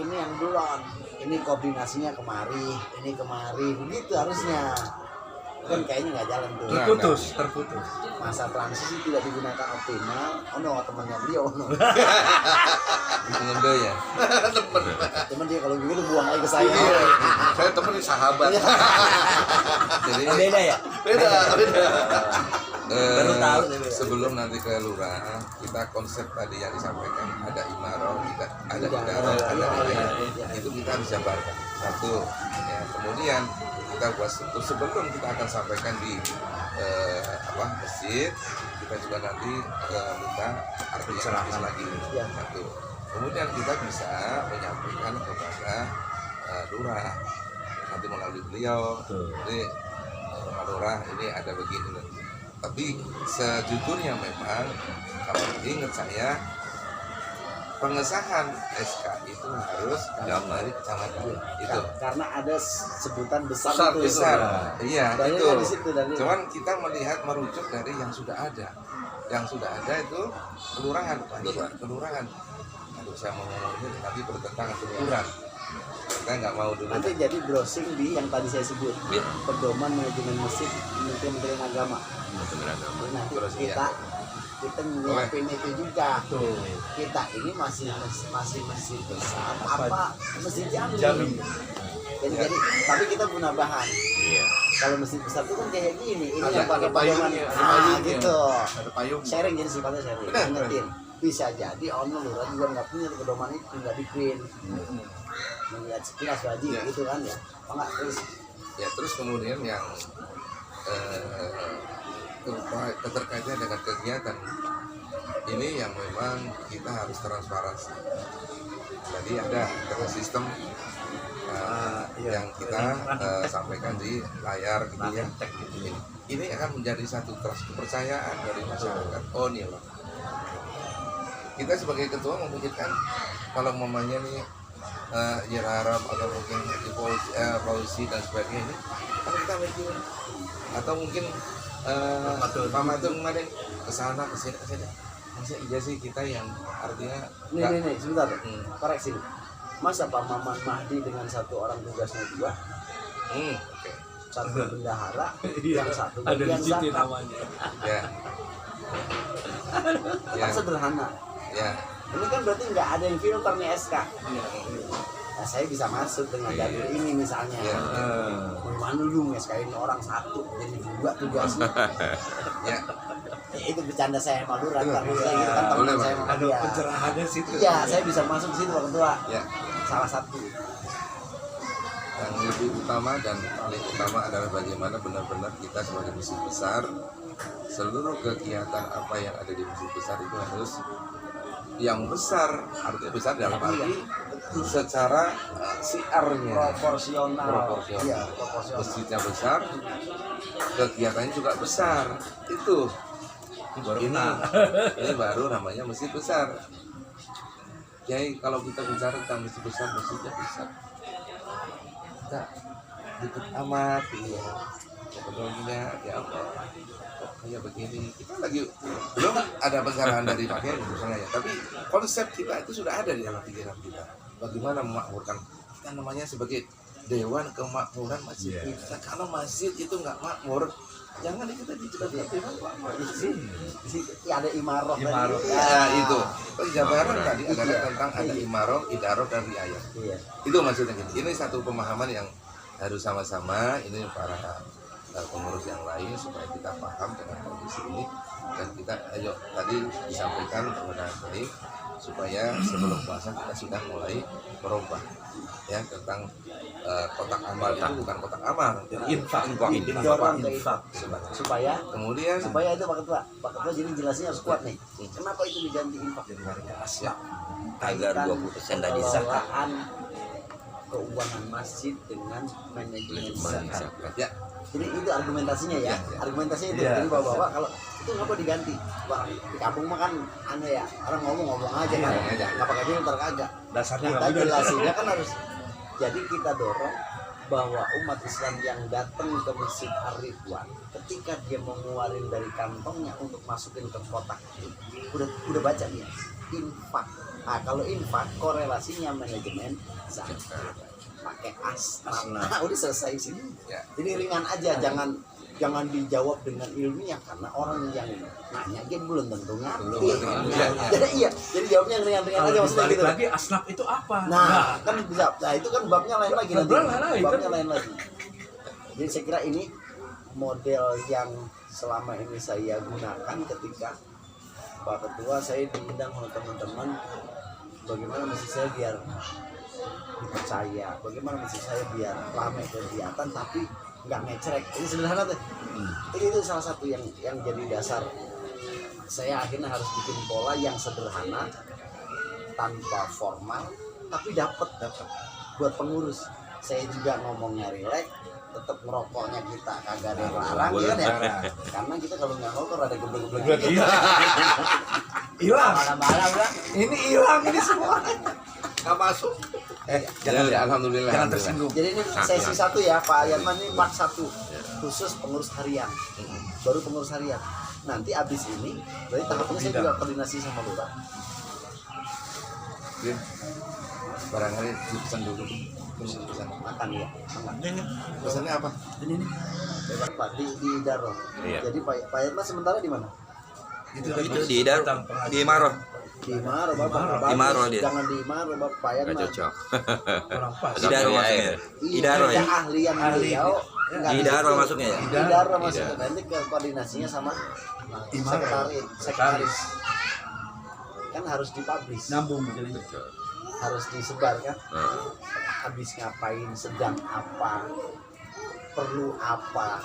yang belum, ini koordinasinya kemari, ini kemari, begitu harusnya. Kan kayaknya nggak jalan tuh. Terputus. Masa transisi tidak digunakan optimal. Oh no, temannya beliau. No. itu ya Teman dia kalau begitu buang aja ke saya. Saya temenin sahabat. jadi Beda ya? Beda. Baru tahu nih, Beb. sebelum nanti ke lurah kita konsep tadi yang disampaikan ada imaroh, kita ada idaroh, ada riayah. Itu kita harus jabarkan satu ya. Kemudian kita buat struktur sebelum kita akan sampaikan di masjid, kita juga nanti minta artis lagi satu. Kemudian kita bisa menyampaikan kepada lurah nanti melalui beliau, jadi Pak Lurah ini ada begini. Tapi sejujurnya memang kalau ingat saya pengesahan SK itu harus dari kecamatan itu. Karena ada sebutan besar, Besar. Iya, itu. Di situ, Cuman kita melihat merujuk dari yang sudah ada. Yang sudah ada itu kelurahan. Aduh, saya mau ngomongin tapi bertentangan ukuran. Kita nggak mau dulu. Nanti jadi browsing di yang tadi saya sebut, pedoman manajemen masjid Kementerian Agama. Nanti kita nyiapin itu juga. Kita ini masih masjid besar apa masjid Jami. Jadi tapi kita guna bahan. Kalau masjid besar itu kan kayak gini, ini yang pakai pedoman gitu. Ada payung. Sharing, jadi sifatnya sharing. Ingetin, bisa jadi lurah juga nggak punya pedoman itu, nggak di-print. Melihat sekilas wajib gitu kan ya. Enggak terus. Ya terus kemudian yang keterkaitannya dengan kegiatan ini yang memang kita harus transparansi. Jadi ada sistem yang kita sampaikan di layar gitu ya. Ini akan menjadi satu kepercayaan dari masyarakat. Oh nih loh. Kita sebagai ketua memikirkan kalau mamanya nih Arab atau mungkin di polisi dan sebagainya ini kan kita mikir, atau mungkin Pak Matur kemarin kesana kesini masa iya sih kita yang artinya nih sebentar koreksi. Masa Pak Maman Mahdi dengan satu orang tugasnya dua, satu bendahara, yang satu bagian zakat, kan sederhana. Ini kan berarti nggak ada yang filter nih SK. Nah, saya bisa masuk dengan dalil ini misalnya. Mana lu SK-in orang satu jadi dua tugasnya. Itu bercanda saya sama Lurah kan teman saya sama dia. Pencerahannya situ. Iya, saya bisa masuk situ Pak Ketua. Salah satu. Yang lebih utama dan paling utama adalah bagaimana benar-benar kita sebagai masjid besar, seluruh kegiatan apa yang ada di masjid besar itu harus yang besar, artinya besar dalam arti secara siarnya proporsional. Masjidnya besar, kegiatannya juga besar. Ini baru namanya masjid besar. Jadi kalau kita bicara tentang masjid besar, masjidnya besar. Kita dikit amat, kebetulannya ya apa? Kayak begini, kita lagi belum ada pencerahan dari Pak Kiai misalnya ya, tapi konsep kita itu sudah ada di dalam pikiran kita. Bagaimana memakmurkan, kita namanya sebagai Dewan Kemakmuran Masjid kita. Kalau masjid itu nggak makmur, jangan kita dijadikan Dewan Makmur. Ya ada imaroh. Ya itu. Jabaran tadi adalah tentang ada imaroh, idaroh dan riayah. Itu maksudnya gitu. Ini satu pemahaman yang harus sama-sama ini para pengurus yang lain supaya kita paham dengan kondisi ini, dan kita ayo tadi disampaikan kepada baik supaya sebelum puasa kita sudah mulai merubah ya tentang kotak amal itu bukan kotak amal, infak supaya kemudian itu Pak Ketua jadi jelasnya harus kuat nih. Kenapa itu diganti infak? ya agar 20% dari zakat. Keuangan masjid dengan manajemen zakat. Ya. Jadi itu argumentasinya ya. Argumentasinya itu. Jadi bapak-bapak kalau itu ngapa diganti? Wah, di kampung mah kan aneh ya. Orang ngomong aja kan. Enggak pakai filter kagak. Dasarnya kita jelasinnya kan harus. Jadi kita dorong bahwa umat Islam yang datang ke Masjid Ar-Ridwan ketika dia mau ngeluarin dari kantongnya untuk masukin ke kotak itu udah baca dia infak. Nah, kalau infak korelasinya manajemen zakat pakai asnaf. Nah, udah selesai sini. Jadi ringan aja, jangan dijawab dengan ilmiah karena orang yang nanya dia belum tentu ngerti. Jadi jawabnya yang ringan-ringan aja maksudnya gitu. Lagi asnaf itu apa? Nah, kan bisa. Nah, itu kan babnya lain lagi nanti. Babnya lain lagi. Jadi saya kira ini model yang selama ini saya gunakan ketika Pak Ketua saya diundang oleh teman-teman bagaimana mesti saya biar dipercaya, bagaimana mesti saya biar ramai kegiatan tapi nggak ngecrek. Ini sederhana tuh. Itu salah satu yang jadi dasar saya akhirnya harus bikin pola yang sederhana tanpa formal tapi dapat buat pengurus. Saya juga ngomongnya rileks, tetap ngerokoknya kita kagak ada yang larang ya kan ya. Karena kita kalau nggak ngerokok ada geblek-geblek gitu. Hilang. Malam-malam lah. Ini hilang ini semua. Nggak masuk. Jangan ya, alhamdulillah. Jangan alhamdulillah. tersinggung. Jadi ini sesi 1 ya Pak Yanman, ini part 1 khusus pengurus harian, baru pengurus harian. Nanti abis ini berarti tahapnya saya juga koordinasi sama lurah. Din, barangkali pesan dulu. Pesan. Makan ya, makan. Pesannya apa? Ini Pak di Daro. Iya. Jadi Pak Yanman sementara di mana? Itu di Dar, di Maroh. Di Maro Bapak. Di Maro dia. Jangan di Maro Bapak. Pak Yanman. Nggak cocok. Orang pas. Di Daro masuknya. Di Daro ya. Keahlian beliau. nggak Di di Daro situ. masuknya ya. Di Daro masuknya. Nanti ke koordinasinya sama sekretaris. Kan harus dipublish. Nyambung jadi. Harus disebar kan. Nah, Habis ngapain, sedang apa, perlu apa,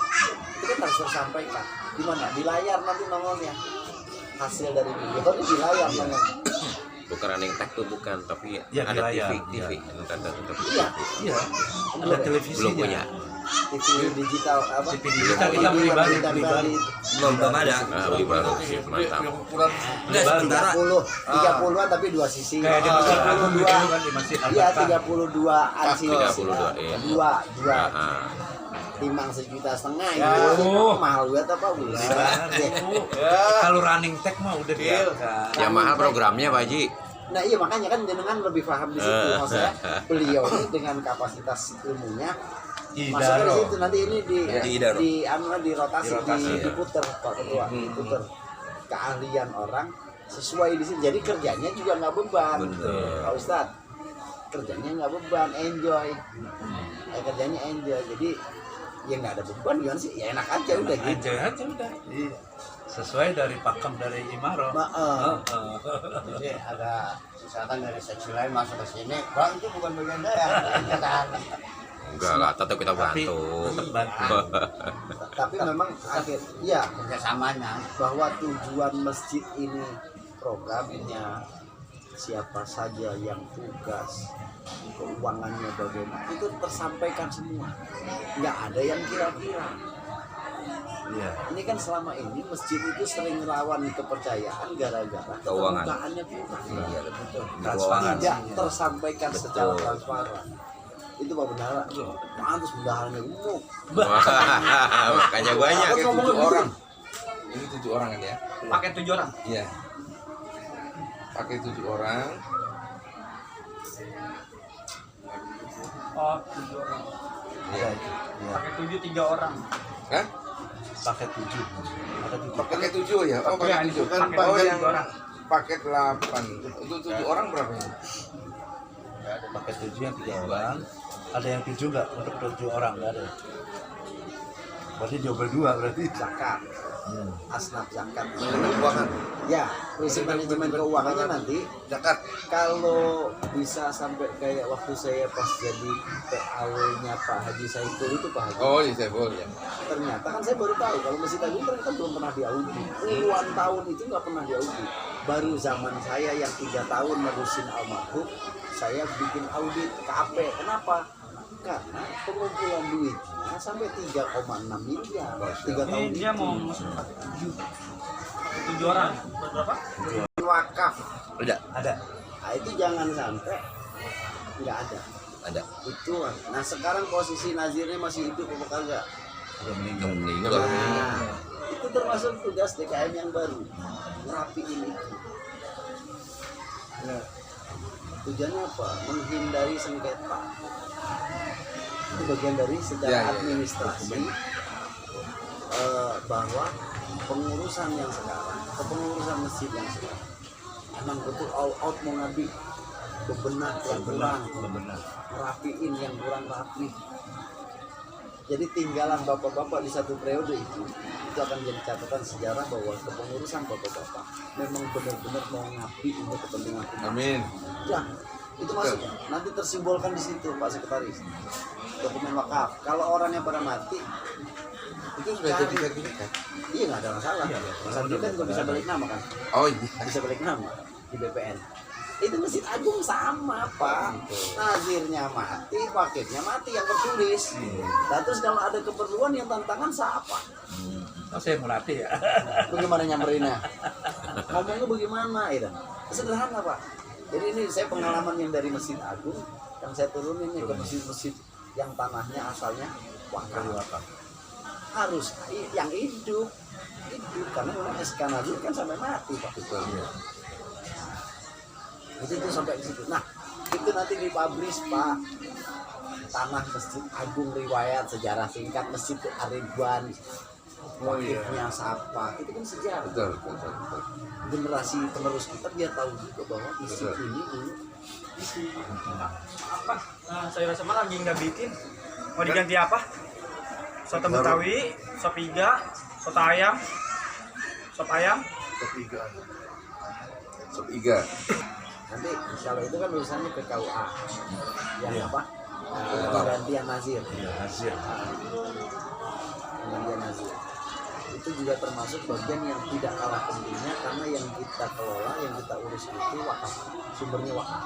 itu kan harus tersampaikan. Di mana? Di layar nanti nongolnya. Hasil dari video itu di layar nongol. bukan running tag tuh bukan, tapi Ya, di ada layar, TV. Ada Iya. Iya. Ada Belum televisinya. belum punya. TV digital apa? TV digital kita beli baru, beli baru. Belum ada. Nah, beli baru sih, mantap. Yang ukuran Enggak sementara. 30-an tapi dua sisi. Kayak di Masjid Agung gitu 32. kan di Masjid Iya, Al-Fatah. 32-an sih. 32, iya. Dua. Nah, Timbang 1,5 juta. Ya. Itu mahal banget apa bulan? Kalau running tag mah udah biasa. yang mahal programnya Pak Haji. Nah iya makanya kan jenengan lebih paham di situ. Maksudnya beliau ini dengan kapasitas ilmunya masuknya di situ, nanti ini di rotasi, diputer Pak Ketua, diputer keahlian orang sesuai di situ. Jadi kerjanya juga nggak beban, Pak Ustadz. Kerjanya nggak beban, enjoy. Kerjanya enjoy. Jadi ya nggak ada beban gimana sih? Ya enak aja udah gitu. Aja udah. Iya. Sesuai dari pakem dari Imaro. Jadi ada misalkan dari seksi lain masuk ke sini, bang itu bukan bagian saya, kan? Enggak lah, tetap kita Tapi bantu. tetap bantu. Tapi memang akhir, ya Kerjasamanya. bahwa tujuan masjid ini programnya siapa saja yang tugas keuangannya bagaimana itu tersampaikan semua, nggak ada yang kira-kira. Iya. Ini kan selama ini masjid itu sering rawan kepercayaan gara-gara Keuangan. keterbukaannya kurang. Iya, betul. Transparansi. Tidak tersampaikan secara Betul. transparan. Itu Pak Bendahara. Pantas bendaharanya umum. Makanya banyak. Pakai 7 orang. Ini 7 orang kan ya? Pakai 7 orang. Iya. Pakai 7 orang. Oh, 7 orang. Iya. Pakai 7 3 orang. Hah? Pakai 7. Pakai 7 ya? Oh, Iya, pakai 7 kan. pakai Oh, 7 yang orang. paket 8. Untuk 7 orang berapa ini? Pakai 7 yang 3 orang. Ada yang 7 enggak untuk 7 orang? Enggak ada. Berarti double 2 berarti. Zakat. Asnaf zakat. keuangan. Ya, prinsip manajemen keuangannya nanti Zakat. kalau bisa sampai kayak waktu saya pas jadi PAW-nya Pak Haji Saiful itu Pak Haji. Oh, iya, saya boleh ya. Ternyata kan saya baru tahu kalau Masjid Agung ternyata belum pernah diaudit. Puluhan tahun itu nggak pernah diaudit. Baru zaman saya yang 3 tahun nerusin almarhum, saya bikin audit KAP. Kenapa? Karena pengumpulan duitnya sampai 3,6 miliar. 3 tahun Dia itu. mau masuk 7 orang. Berapa? Wakaf. Udah, Ada. Nah, itu jangan sampai nggak ada. ada. Itu. Nah sekarang posisi nazirnya masih hidup apa kagak? Yang meninggal. Nah, itu termasuk tugas DKM yang baru, ngerapiin itu. Nah, tujuannya apa? Menghindari sengketa. Itu bagian dari secara Ya, ya, ya. administrasi bahwa pengurusan yang sekarang, kepengurusan masjid yang sekarang, emang betul all out mau ngabdi, bebenah yang kurang, ngerapiin yang kurang rapi. Jadi tinggalan bapak-bapak di satu periode itu akan jadi catatan sejarah bahwa kepengurusan bapak-bapak memang benar-benar mau ngabdi untuk kepentingan umat. Amin. Ya, itu masuk. Nanti tersimbolkan di situ Pak Sekretaris. dokumen wakaf. Kalau orangnya pada mati, Itu sudah jadi sertifikat. iya nggak ada masalah. Sertifikat juga bisa balik nama kan? Oh iya. Bisa balik nama di BPN. Itu Masjid Agung sama Pak. Nazirnya mati, wakilnya mati yang tertulis. Nah, terus kalau ada keperluan yang tantangan siapa? Oh, saya melatih ya. Bagaimana nyamerinnya? Ngomongnya bagaimana itu? Sederhana Pak. Jadi ini saya pengalaman yang dari Masjid Agung yang saya turunin nih ke masjid-masjid yang tanahnya asalnya wakaf. Harus yang hidup karena memang SK Nazir kan sampai mati Pak. Itu sampai ke situ. Nah, itu nanti dipublish Pak. Tanah Masjid Agung riwayat sejarah singkat Masjid Ar-Ridwan. Wakifnya siapa? Itu kan sejarah. Betul. Generasi penerus kita biar tahu juga bahwa masjid ini dulu Apa? Sayur asam lagi nggak bikin. Mau diganti apa? Soto Betawi, sop iga, soto ayam, sop ayam. Ketiga. Sub iga. nanti kalau itu kan urusannya ke KUA yang apa? Penggantian nazir. Penggantian nazir. Itu juga termasuk bagian yang tidak kalah pentingnya karena yang kita kelola, yang kita urus itu wakaf, sumbernya wakaf.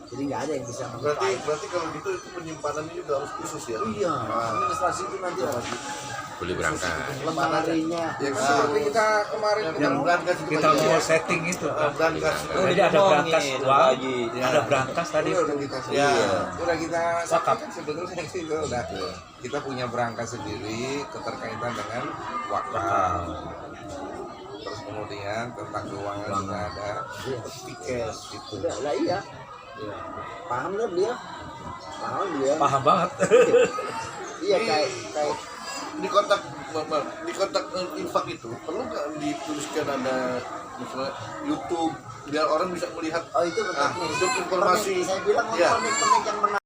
Jadi nggak ada yang bisa Berarti kalau gitu itu penyimpanannya juga harus khusus ya. Iya, administrasi itu nanti Boleh berangkat. lemarinya. Ya seperti kita kemarin Yang berangkas itu Kita mau setting itu. berangkas. Oh, jadi ada brankas uang, ada brankas tadi. udah kita Ya. udah kita Sakap. kan sebetulnya itu udah kita punya berangkas sendiri keterkaitan dengan wakaf. Terus kemudian tentang keuangan juga ada tiket gitu. Udah lah iya. Paham nggak beliau? Paham beliau? Paham banget. Iya kayak Di kotak infak itu perlu nggak dituliskan ada misalnya YouTube biar orang bisa melihat oh itu betul nih. untuk informasi. Saya bilang Ya. pernik yang menang.